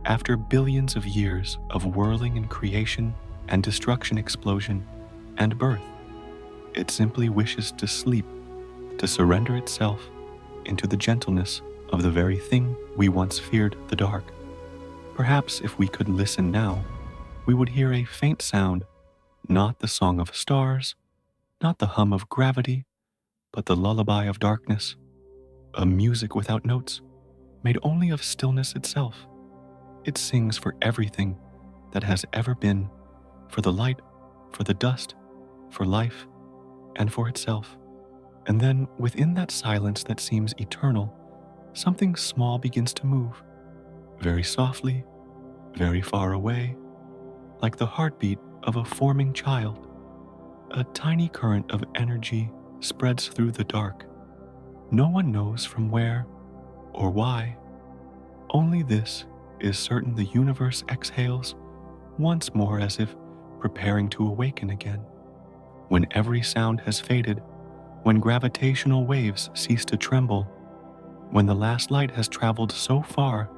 After billions of years of whirling and creation and destruction, explosion and birth, it simply wishes to sleep, to surrender itself into the gentleness of the very thing we once feared, the dark. Perhaps if we could listen now, we would hear a faint sound, not the song of stars, not the hum of gravity, but the lullaby of darkness, a music without notes, made only of stillness itself. It sings for everything that has ever been, for the light, for the dust, for life, and for itself. And then, within that silence that seems eternal, something small begins to move, very softly, very far away, like the heartbeat of a forming child. A tiny current of energy spreads through the dark. No one knows from where or why. Only this is certain: the universe exhales once more, as if preparing to awaken again. When every sound has faded, when gravitational waves cease to tremble, when the last light has traveled so far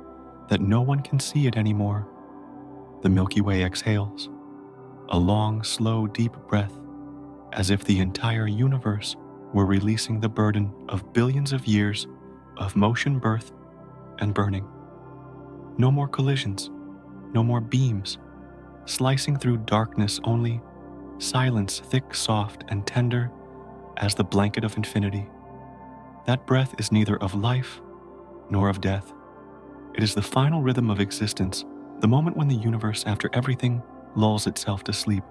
that no one can see it anymore, the Milky Way exhales, a long, slow, deep breath, as if the entire universe were releasing the burden of billions of years of motion, birth, and burning. No more collisions, no more beams, slicing through darkness, only silence, thick, soft, and tender as the blanket of infinity. That breath is neither of life nor of death. It is the final rhythm of existence, the moment when the universe, after everything, lulls itself to sleep.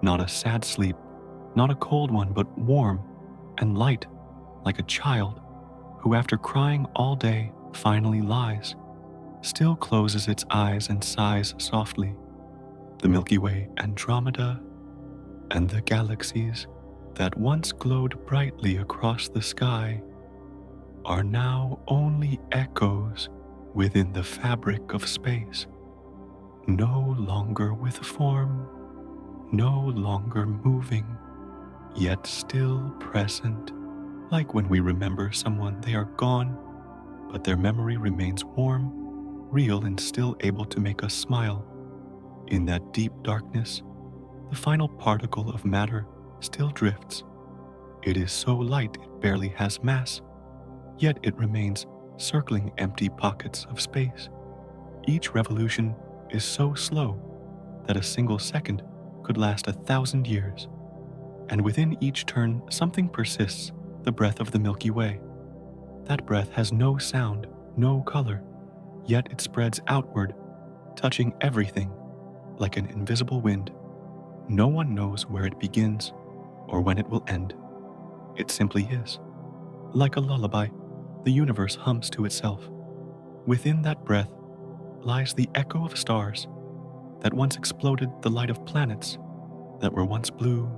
Not a sad sleep, not a cold one, but warm and light, like a child who, after crying all day, finally lies, still closes its eyes and sighs softly. The Milky Way, Andromeda, and the galaxies that once glowed brightly across the sky are now only echoes within the fabric of space, no longer with form, no longer moving, yet still present. Like when we remember someone, they are gone, but their memory remains warm, real, and still able to make us smile. In that deep darkness, the final particle of matter still drifts. It is so light it barely has mass, yet it remains circling empty pockets of space. Each revolution is so slow that a single second could last 1,000 years. And within each turn, something persists, the breath of the Milky Way. That breath has no sound, no color, yet it spreads outward, touching everything like an invisible wind. No one knows where it begins or when it will end. It simply is. Like a lullaby, the universe hums to itself. Within that breath lies the echo of stars that once exploded, the light of planets that were once blue,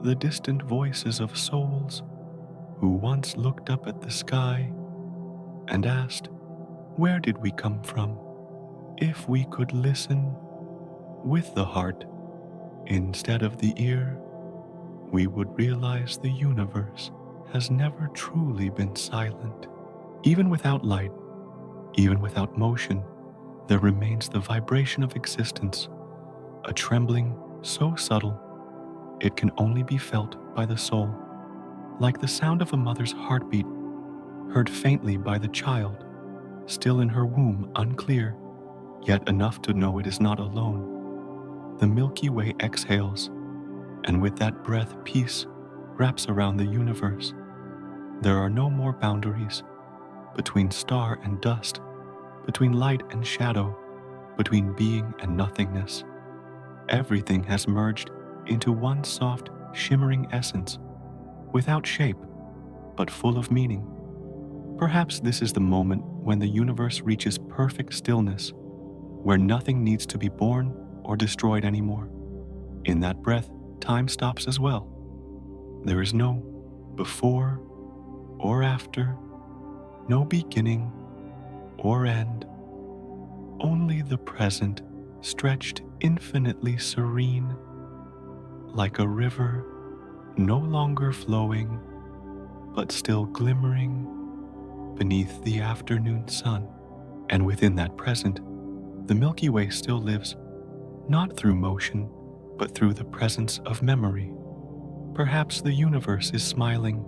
the distant voices of souls who once looked up at the sky and asked, where did we come from? If we could listen with the heart instead of the ear, we would realize the universe has never truly been silent. Even without light, even without motion, there remains the vibration of existence, a trembling so subtle it can only be felt by the soul, like the sound of a mother's heartbeat, heard faintly by the child, still in her womb, unclear, yet enough to know it is not alone. The Milky Way exhales, and with that breath, peace wraps around the universe. There are no more boundaries between star and dust, between light and shadow, between being and nothingness. Everything has merged into one soft, shimmering essence, without shape, but full of meaning. Perhaps this is the moment when the universe reaches perfect stillness, where nothing needs to be born or destroyed anymore. In that breath, time stops as well. There is no before or after, no beginning or end, only the present stretched infinitely serene, like a river no longer flowing, but still glimmering beneath the afternoon sun. And within that present, the Milky Way still lives, not through motion, but through the presence of memory. Perhaps the universe is smiling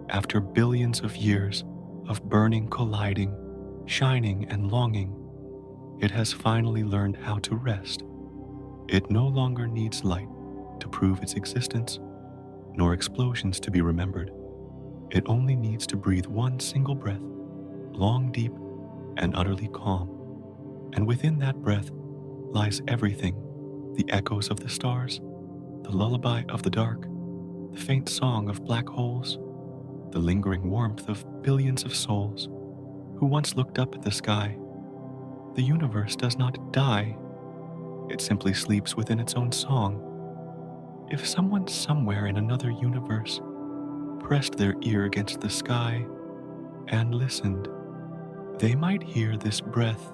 after billions of years of burning, colliding, shining, and longing. It has finally learned how to rest. It no longer needs light to prove its existence, nor explosions to be remembered. It only needs to breathe one single breath, long, deep, and utterly calm. And within that breath lies everything: the echoes of the stars, the lullaby of the dark, the faint song of black holes, the lingering warmth of billions of souls who once looked up at the sky. The universe does not die. It simply sleeps within its own song. If someone somewhere in another universe pressed their ear against the sky and listened, they might hear this breath,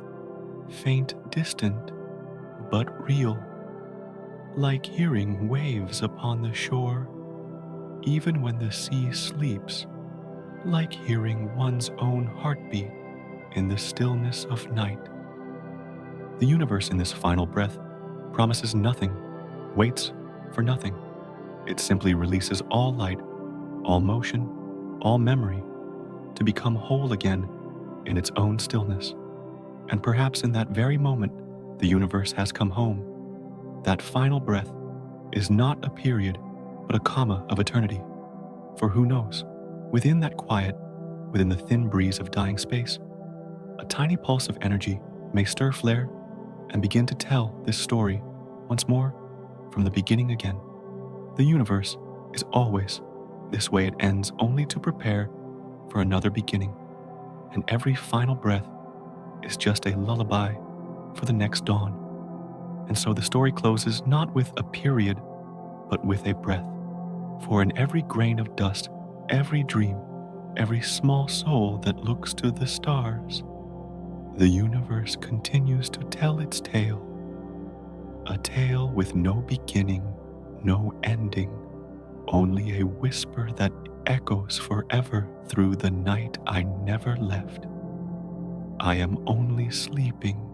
faint, distant, but real, like hearing waves upon the shore, even when the sea sleeps, like hearing one's own heartbeat in the stillness of night. The universe in this final breath promises nothing, waits for nothing. It simply releases all light, all motion, all memory to become whole again in its own stillness. And perhaps in that very moment, the universe has come home. That final breath is not a period, but a comma of eternity. For who knows, within that quiet, within the thin breeze of dying space, a tiny pulse of energy may stir flare and begin to tell this story once more from the beginning again. The universe is always this way. It ends only to prepare for another beginning, and every final breath is just a lullaby for the next dawn. And so the story closes not with a period, but with a breath. For in every grain of dust, every dream, every small soul that looks to the stars, the universe continues to tell its tale, a tale with no beginning, no ending, only a whisper that echoes forever through the night I never left. I am only sleeping